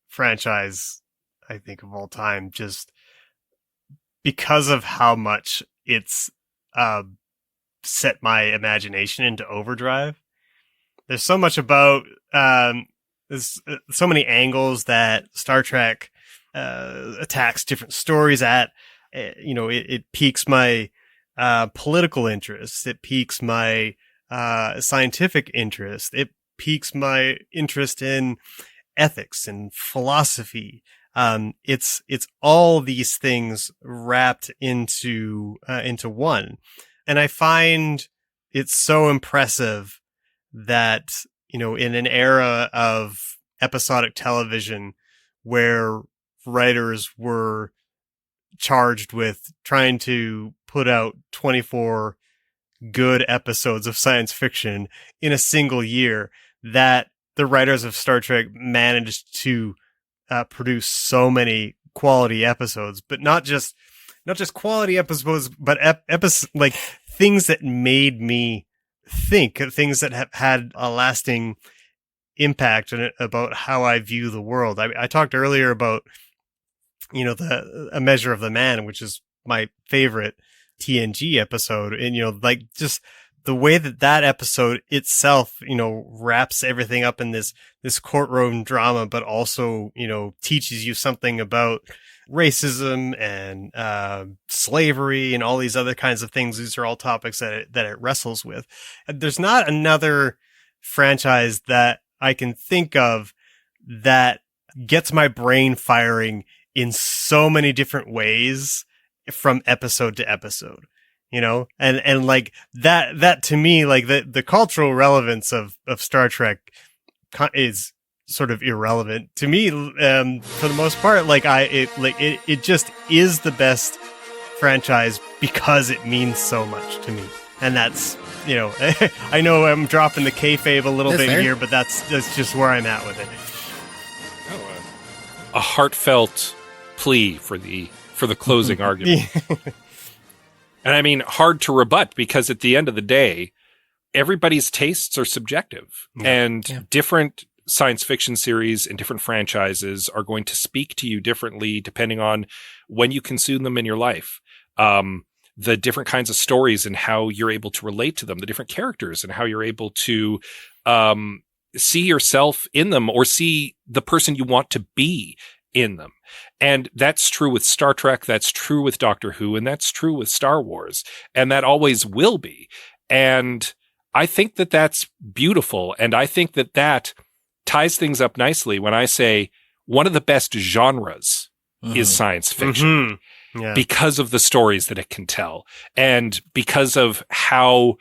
franchise, I think, of all time, just because of how much it's set my imagination into overdrive. There's so much about there's so many angles that Star Trek attacks different stories at. It piques my political interest. It piques my scientific interest. It piques my interest in ethics and philosophy. It's all these things wrapped into one. And I find it's so impressive that, in an era of episodic television where writers were charged with trying to put out 24 good episodes of science fiction in a single year, that the writers of Star Trek managed to produce so many quality episodes, but not just quality episodes, but like things that made me think, things that have had a lasting impact about how I view the world. I talked earlier about, A Measure of the Man, which is my favorite TNG episode. And, like just the way that episode itself, wraps everything up in this courtroom drama, but also, teaches you something about racism and slavery and all these other kinds of things. These are all topics that it wrestles with. And there's not another franchise that I can think of that gets my brain firing in so many different ways from episode to episode. And like that to me, like the cultural relevance of Star Trek is sort of irrelevant to me, for the most part. Like it just is the best franchise because it means so much to me. And that's, I know I'm dropping the kayfabe a little bit here, but that's just where I'm at with it. A heartfelt plea for the closing argument. And I mean, hard to rebut, because at the end of the day, everybody's tastes are subjective, and different science fiction series and different franchises are going to speak to you differently depending on when you consume them in your life. The different kinds of stories and how you're able to relate to them, the different characters and how you're able to see yourself in them or see the person you want to be in them. And that's true with Star Trek, that's true with Doctor Who, and that's true with Star Wars. And that always will be. And I think that that's beautiful. And I think that that ties things up nicely when I say one of the best genres is science fiction. Yeah. Because of the stories that it can tell, and because of how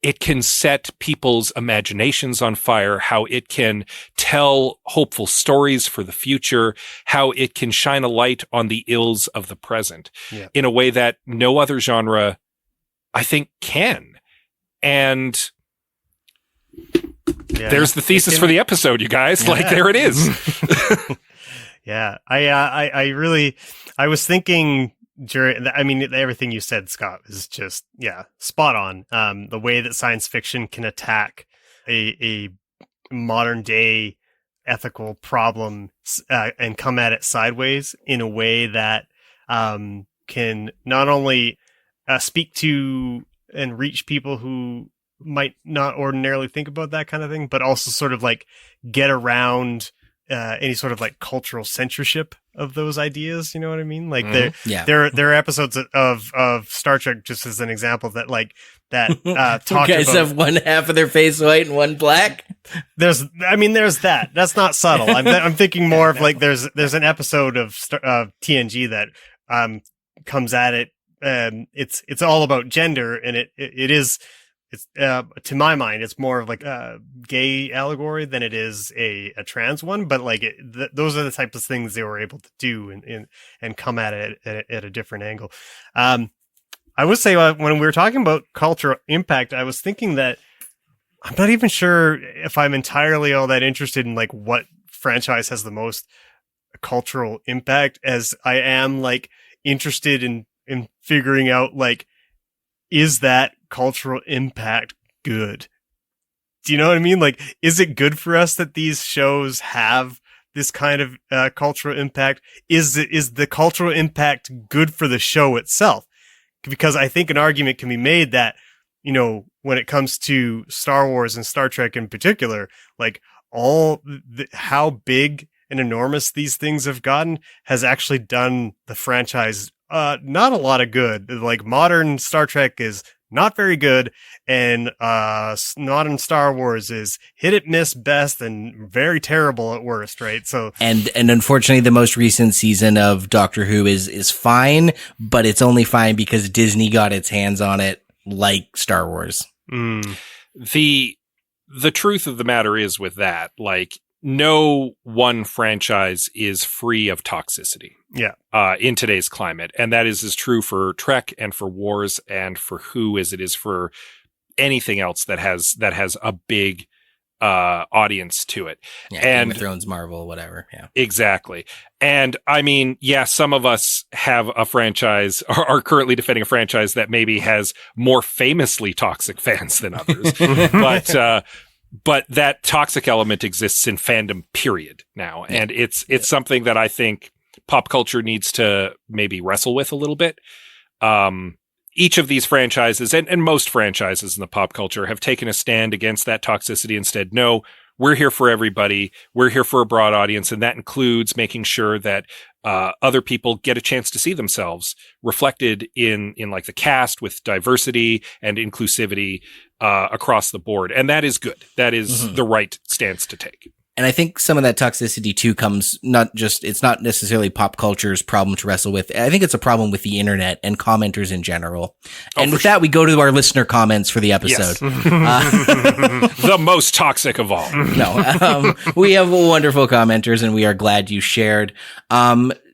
it can set people's imaginations on fire, how it can tell hopeful stories for the future, how it can shine a light on the ills of the present in a way that no other genre, I think, can. And there's the thesis for the episode, you guys. Yeah. Like, there it is. Yeah, I was thinking everything you said, Scott, is just, spot on. The way that science fiction can attack a modern day ethical problem and come at it sideways in a way that can not only speak to and reach people who might not ordinarily think about that kind of thing, but also sort of like get around any sort of like cultural censorship of those ideas. You know what I mean? Like there are episodes of Star Trek, just as an example, that talk guys about, have one half of their face white and one black. There's that. That's not subtle. I'm thinking more of like there's an episode of TNG that comes at it. It's all about gender, and it is. It's to my mind, it's more of like a gay allegory than it is a trans one. But like those are the types of things they were able to do and come at it at a different angle. I would say when we were talking about cultural impact, I was thinking that I'm not even sure if I'm entirely all that interested in like what franchise has the most cultural impact, as I am like interested in figuring out like, is that cultural impact good? Do you know what I mean? Like, is it good for us that these shows have this kind of cultural impact? Is the cultural impact good for the show itself? Because I think an argument can be made that, when it comes to Star Wars and Star Trek in particular, like how big and enormous these things have gotten has actually done the franchise not a lot of good. Like, modern Star Trek is not very good, and modern Star Wars is hit it miss best and very terrible at worst, right? So and unfortunately the most recent season of Doctor Who is fine, but it's only fine because Disney got its hands on it, like Star Wars. The truth of the matter is with that, like, no one franchise is free of toxicity. In today's climate, and that is as true for Trek and for Wars and for Who as it is for anything else that has a big audience to it. Game of Thrones, Marvel, whatever. Yeah, exactly. And I mean, some of us have a franchise, or are currently defending a franchise that maybe has more famously toxic fans than others, but that toxic element exists in fandom, period, now. And it's something that I think pop culture needs to maybe wrestle with a little bit. Each of these franchises and most franchises in the pop culture have taken a stand against that toxicity and said, no, we're here for everybody. We're here for a broad audience. And that includes making sure that other people get a chance to see themselves reflected in like the cast, with diversity and inclusivity across the board. And that is good. That is the right stance to take. And I think some of that toxicity too comes it's not necessarily pop culture's problem to wrestle with. I think it's a problem with the internet and commenters in general. And with that, we go to our listener comments for the episode. Yes. The most toxic of all. No, we have wonderful commenters, and we are glad you shared.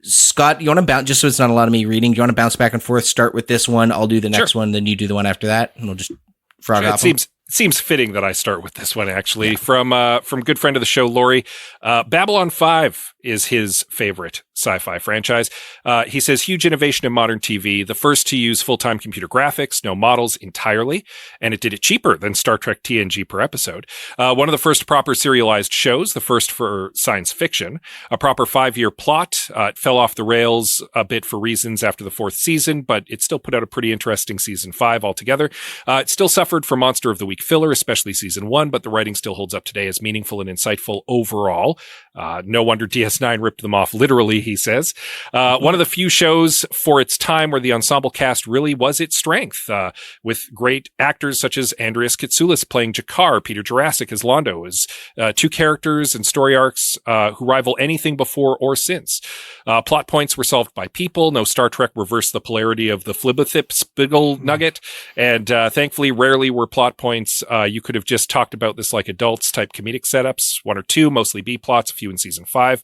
Scott, you want to bounce, just so it's not a lot of me reading, do you want to bounce back and forth? Start with this one. I'll do the next one. Then you do the one after that. And we'll just frog off. It seems fitting that I start with this one, actually. Yeah. From good friend of the show, Lori. Babylon 5 is his favorite sci-fi franchise. He says, huge innovation in modern TV, the first to use full-time computer graphics, no models entirely, and it did it cheaper than Star Trek TNG per episode. One of the first proper serialized shows, the first for science fiction, a proper 5-year plot. It fell off the rails a bit for reasons after the 4th season, but it still put out a pretty interesting season 5 altogether. It still suffered from Monster of the Week filler, especially season 1, but the writing still holds up today as meaningful and insightful overall. No wonder DS9 ripped them off literally, he says. One of the few shows for its time where the ensemble cast really was its strength, with great actors such as Andreas Katsoulis playing Jakar, Peter Jurassic as Londo, as 2 characters and story arcs who rival anything before or since. Plot points were solved by people. No Star Trek reversed the polarity of the Flibberthip Spiggle Nugget, and thankfully rarely were plot points. You could have just talked about this like adults type comedic setups, 1 or 2, mostly B plots, a few in season 5.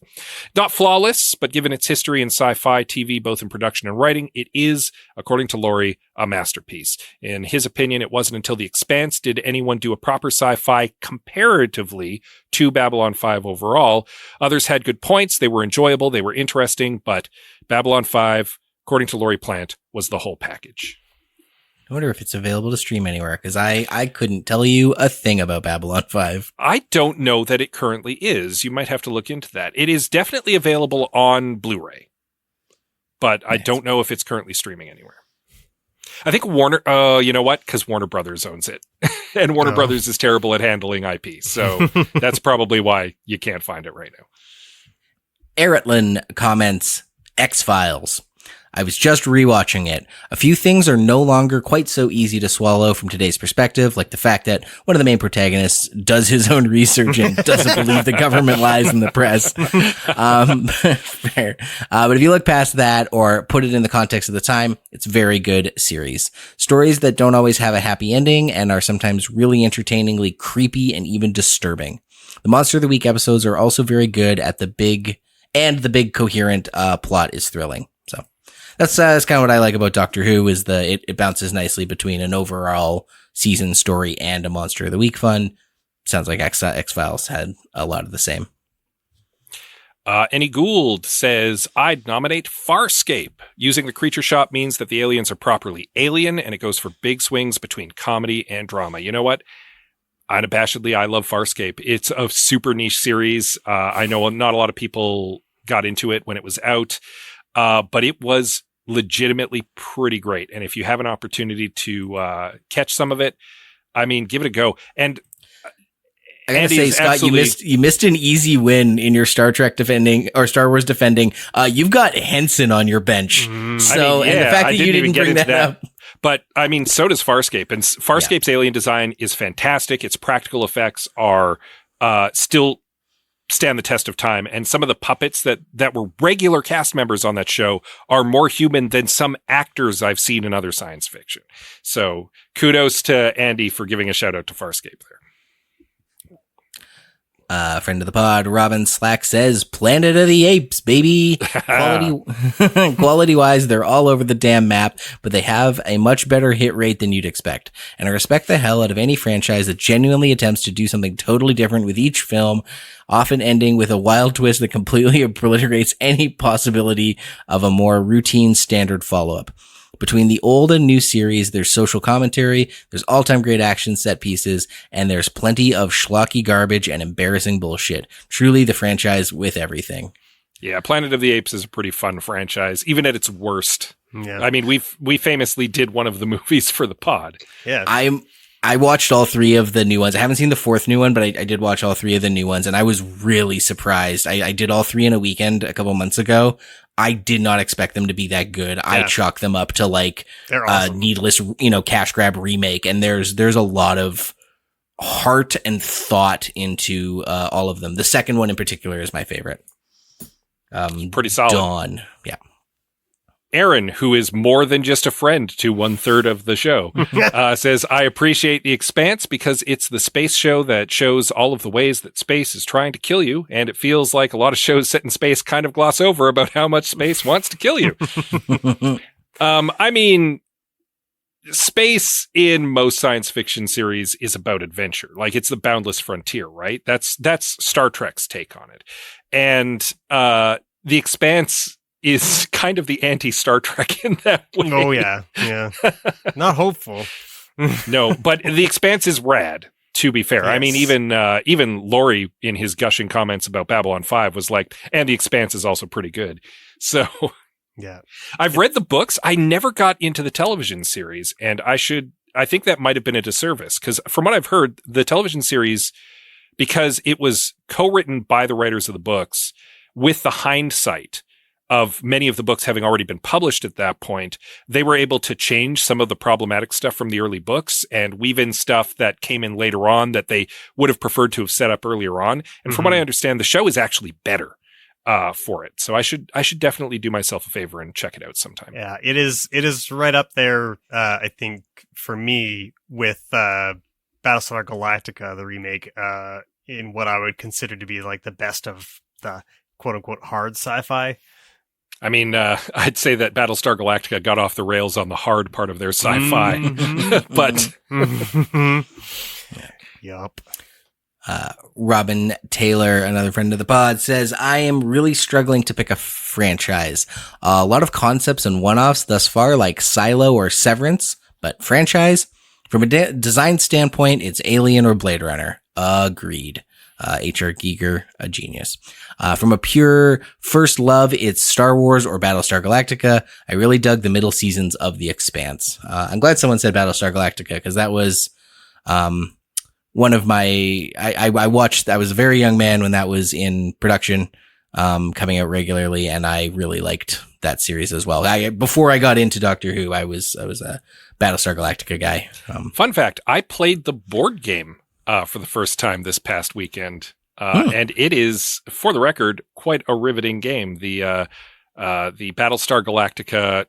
Not flawless, but given its history in sci-fi TV, both in production and writing, it is, according to Laurie, a masterpiece. In his opinion, it wasn't until The Expanse did anyone do a proper sci-fi comparatively to Babylon 5 overall. Others had good points, they were enjoyable, they were interesting, but Babylon 5, according to Laurie Plant, was the whole package. I wonder if it's available to stream anywhere, because I couldn't tell you a thing about Babylon 5. I don't know that it currently is. You might have to look into that. It is definitely available on Blu-ray, but I don't know if it's currently streaming anywhere. I think Warner, you know what? Because Warner Brothers owns it. And Warner Brothers is terrible at handling IP. So that's probably why you can't find it right now. Eritlin comments, X-Files. I was just rewatching it. A few things are no longer quite so easy to swallow from today's perspective, like the fact that one of the main protagonists does his own research and doesn't believe the government lies in the press. Fair. But if you look past that or put it in the context of the time, it's a very good series. Stories that don't always have a happy ending and are sometimes really entertainingly creepy and even disturbing. The Monster of the Week episodes are also very good at the big coherent plot is thrilling. So that's kind of what I like about Doctor Who is it bounces nicely between an overall season story and a Monster of the Week fun. Sounds like X-Files had a lot of the same. Any Gould says, I'd nominate Farscape. Using the creature shop means that the aliens are properly alien, and it goes for big swings between comedy and drama. You know what? Unabashedly, I love Farscape. It's a super niche series. I know not a lot of people got into it when it was out, but it was legitimately pretty great. And if you have an opportunity to catch some of it, I mean, give it a go. And I gotta say, Scott, you missed an easy win in your Star Trek defending or Star Wars defending. You've got Henson on your bench, and the fact that you didn't bring that up. But I mean, so does Farscape, and Farscape's alien design is fantastic. Its practical effects are still stand the test of time, and some of the puppets that were regular cast members on that show are more human than some actors I've seen in other science fiction. So kudos to Andy for giving a shout out to Farscape there. Friend of the pod, Robin Slack says, Planet of the Apes, baby. Quality wise, they're all over the damn map, but they have a much better hit rate than you'd expect. And I respect the hell out of any franchise that genuinely attempts to do something totally different with each film, often ending with a wild twist that completely obliterates any possibility of a more routine standard follow-up. Between the old and new series, there's social commentary, there's all-time great action set pieces, and there's plenty of schlocky garbage and embarrassing bullshit. Truly the franchise with everything. Yeah, Planet of the Apes is a pretty fun franchise, even at its worst. Yeah. I mean, we famously did one of the movies for the pod. Yeah. I watched all 3 of the new ones. I haven't seen the 4th new one, but I did watch all 3 of the new ones, and I was really surprised. I did all 3 in a weekend a couple months ago. I did not expect them to be that good. Yeah. I chalk them up to like awesome. Needless, cash grab remake. And there's a lot of heart and thought into all of them. The second one in particular is my favorite. Pretty solid. Dawn. Yeah. Aaron, who is more than just a friend to 1/3 of the show, says, I appreciate The Expanse because it's the space show that shows all of the ways that space is trying to kill you. And it feels like a lot of shows set in space kind of gloss over about how much space wants to kill you. I mean, space in most science fiction series is about adventure. Like, it's the boundless frontier, right? That's Star Trek's take on it. And The Expanse is kind of the anti-Star Trek in that way. Oh, yeah. Not hopeful. No, but The Expanse is rad, to be fair. Yes. I mean, even Laurie, in his gushing comments about Babylon 5, was like, and The Expanse is also pretty good. So, yeah. I've read the books. I never got into the television series, and I think that might have been a disservice, because from what I've heard, the television series, because it was co-written by the writers of the books, with the hindsight of many of the books having already been published at that point, they were able to change some of the problematic stuff from the early books and weave in stuff that came in later on that they would have preferred to have set up earlier on. And from what I understand, the show is actually better for it. So I should definitely do myself a favor and check it out sometime. Yeah, it is right up there, I think, for me, with Battlestar Galactica, the remake, in what I would consider to be like the best of the quote-unquote hard sci-fi. I mean, I'd say that Battlestar Galactica got off the rails on the hard part of their sci-fi, but yup. Robin Taylor, another friend of the pod, says, I am really struggling to pick a franchise. A lot of concepts and one-offs thus far, like Silo or Severance, but franchise? From a design standpoint, it's Alien or Blade Runner. Agreed. H.R. Giger, a genius. From a pure first love, it's Star Wars or Battlestar Galactica. I really dug the middle seasons of The Expanse. I'm glad someone said Battlestar Galactica, because that was one of my... I watched... I was a very young man when that was in production, coming out regularly, and I really liked that series as well. Before I got into Doctor Who, I was a Battlestar Galactica guy. Fun fact, I played the board game for the first time this past weekend. And it is, for the record, quite a riveting game. The Battlestar Galactica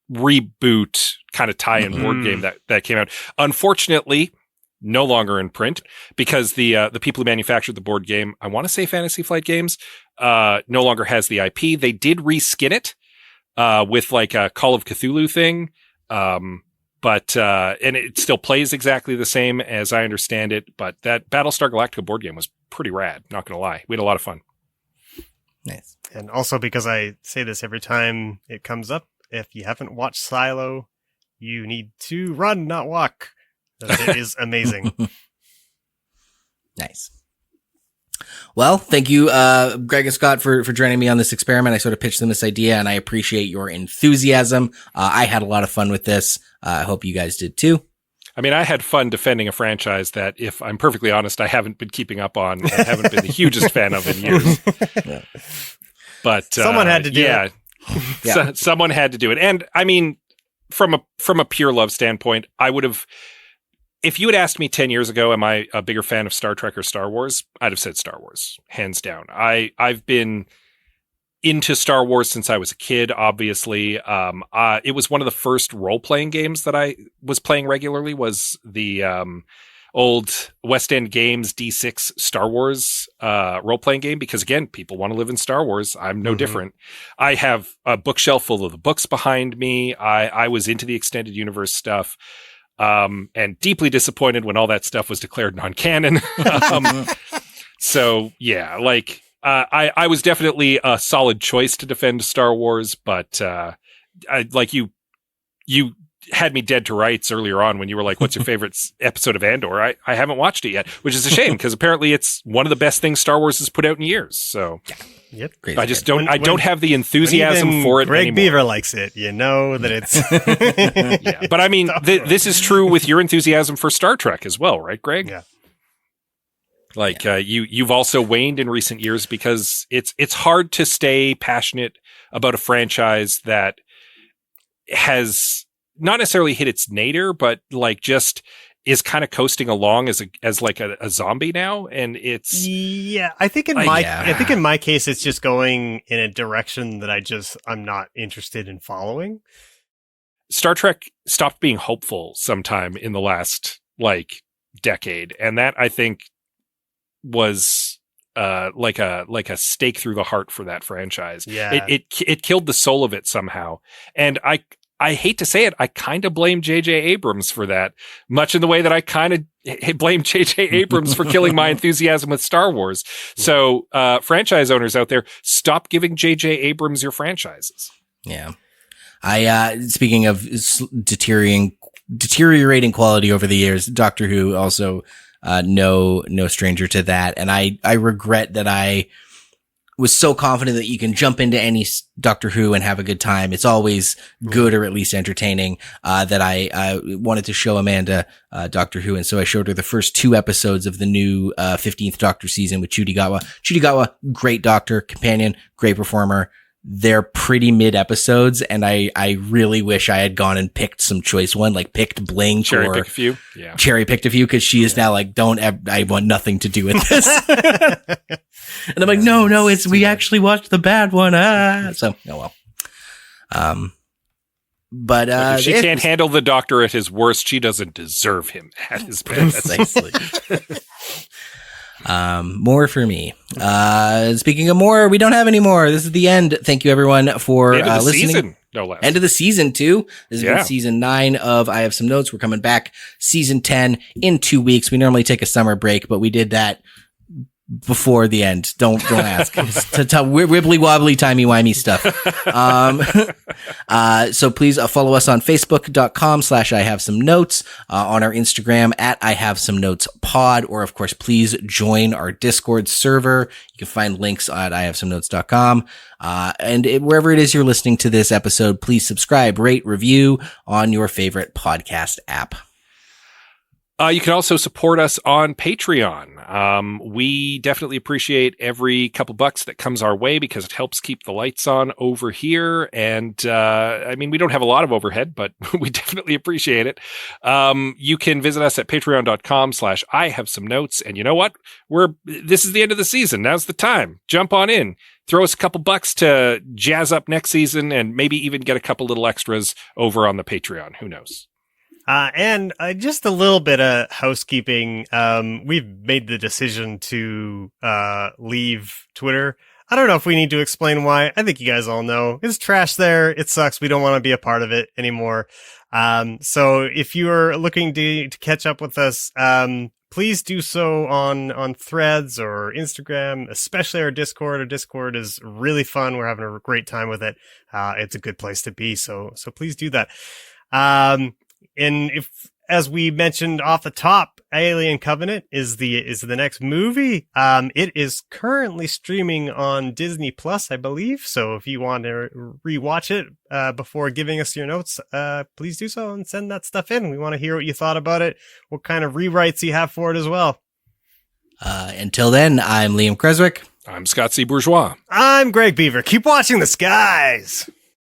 reboot kind of tie-in board game that came out. Unfortunately, no longer in print, because the people who manufactured the board game, I want to say Fantasy Flight Games, no longer has the IP. They did reskin it with like a Call of Cthulhu thing. But and it still plays exactly the same as I understand it. But that Battlestar Galactica board game was pretty rad. Not going to lie. We had a lot of fun. Nice. And also, because I say this every time it comes up, if you haven't watched Silo, you need to run, not walk. It is amazing. Nice. Well, thank you, Gregg and Scott, for joining me on this experiment. I sort of pitched them this idea, and I appreciate your enthusiasm. I had a lot of fun with this. I hope you guys did too. I mean, I had fun defending a franchise that, if I'm perfectly honest, I haven't been keeping up on and haven't been the hugest fan of in years. Yeah. But someone had to do it. Yeah. Someone had to do it. And I mean, from a pure love standpoint, I would have... If you had asked me 10 years ago, am I a bigger fan of Star Trek or Star Wars? I'd have said Star Wars, hands down. I've been into Star Wars since I was a kid, obviously. It was one of the first role-playing games that I was playing regularly, was the old West End Games D6 Star Wars role-playing game, because, again, people want to live in Star Wars. I'm no different. I have a bookshelf full of the books behind me. I was into the extended universe stuff. And deeply disappointed when all that stuff was declared non-canon. So yeah, like, I was definitely a solid choice to defend Star Wars, but, like you had me dead to rights earlier on when you were like, what's your favorite episode of Andor? I haven't watched it yet, which is a shame, because apparently it's one of the best things Star Wars has put out in years. So yep. I just don't have the enthusiasm for it Greg anymore. Beaver likes it. You know that it's... Yeah, but I mean, this is true with your enthusiasm for Star Trek as well, right, Greg? Yeah. Like, you've also waned in recent years, because it's hard to stay passionate about a franchise that has not necessarily hit its nadir, but like just is kind of coasting along as like a zombie now, and it's I think in my case it's just going in a direction that I'm not interested in following. Star Trek stopped being hopeful sometime in the last like decade, and that I think was like a stake through the heart for that franchise. Yeah, it killed the soul of it somehow, and I hate to say it, I kind of blame J.J. Abrams for that, much in the way that I kind of blame J.J. Abrams for killing my enthusiasm with Star Wars. So, franchise owners out there, stop giving J.J. Abrams your franchises. Yeah. Speaking of deteriorating quality over the years, Doctor Who also, no stranger to that. And I regret that I was so confident that you can jump into any Doctor Who and have a good time. It's always good or at least entertaining, that I wanted to show Amanda, Doctor Who. And so I showed her the first 2 episodes of the new, 15th Doctor season with Chudigawa. Chudigawa, great doctor, companion, great performer. They're pretty mid episodes, and I really wish I had gone and picked some choice one, like picked Blink cherry picked a few, because she is now like, I want nothing to do with this. And I'm like, no, we actually watched the bad one. So, oh well. But if she can't handle the Doctor at his worst, she doesn't deserve him at his best. Precisely. More for me. Speaking of more, we don't have any more. This is the end. Thank you everyone for listening. Season, no less. End of the season too. This has been season 9 of I Have Some Notes. We're coming back season 10 in 2 weeks. We normally take a summer break, but we did that before the end. Don't ask. To tell wibbly wobbly timey wimey stuff. So please follow us on Facebook.com/I Have Some Notes, on our Instagram @I Have Some Notes Pod, or of course, please join our Discord server. You can find links at IHaveSomeNotes.com. And wherever it is you're listening to this episode, please subscribe, rate, review on your favorite podcast app. You can also support us on Patreon. We definitely appreciate every couple bucks that comes our way because it helps keep the lights on over here. And, we don't have a lot of overhead, but we definitely appreciate it. You can visit us at patreon.com/I Have Some Notes. And you know what? This is the end of the season. Now's the time. Jump on in. Throw us a couple bucks to jazz up next season and maybe even get a couple little extras over on the Patreon. Who knows? And just a little bit of housekeeping. We've made the decision to leave Twitter. I don't know if we need to explain why. I think you guys all know. It's trash there. It sucks. We don't want to be a part of it anymore. So if you're looking to catch up with us, please do so on Threads or Instagram, especially our Discord. Our Discord is really fun. We're having a great time with it. It's a good place to be. So please do that. And if, as we mentioned off the top, Alien Covenant is the next movie. It is currently streaming on Disney Plus, I believe. So if you want to rewatch it before giving us your notes, please do so and send that stuff in. We want to hear what you thought about it, what kind of rewrites you have for it as well. Until then, I'm Liam Creswick. I'm Scott C. Bourgeois. I'm Greg Beaver. Keep watching the skies.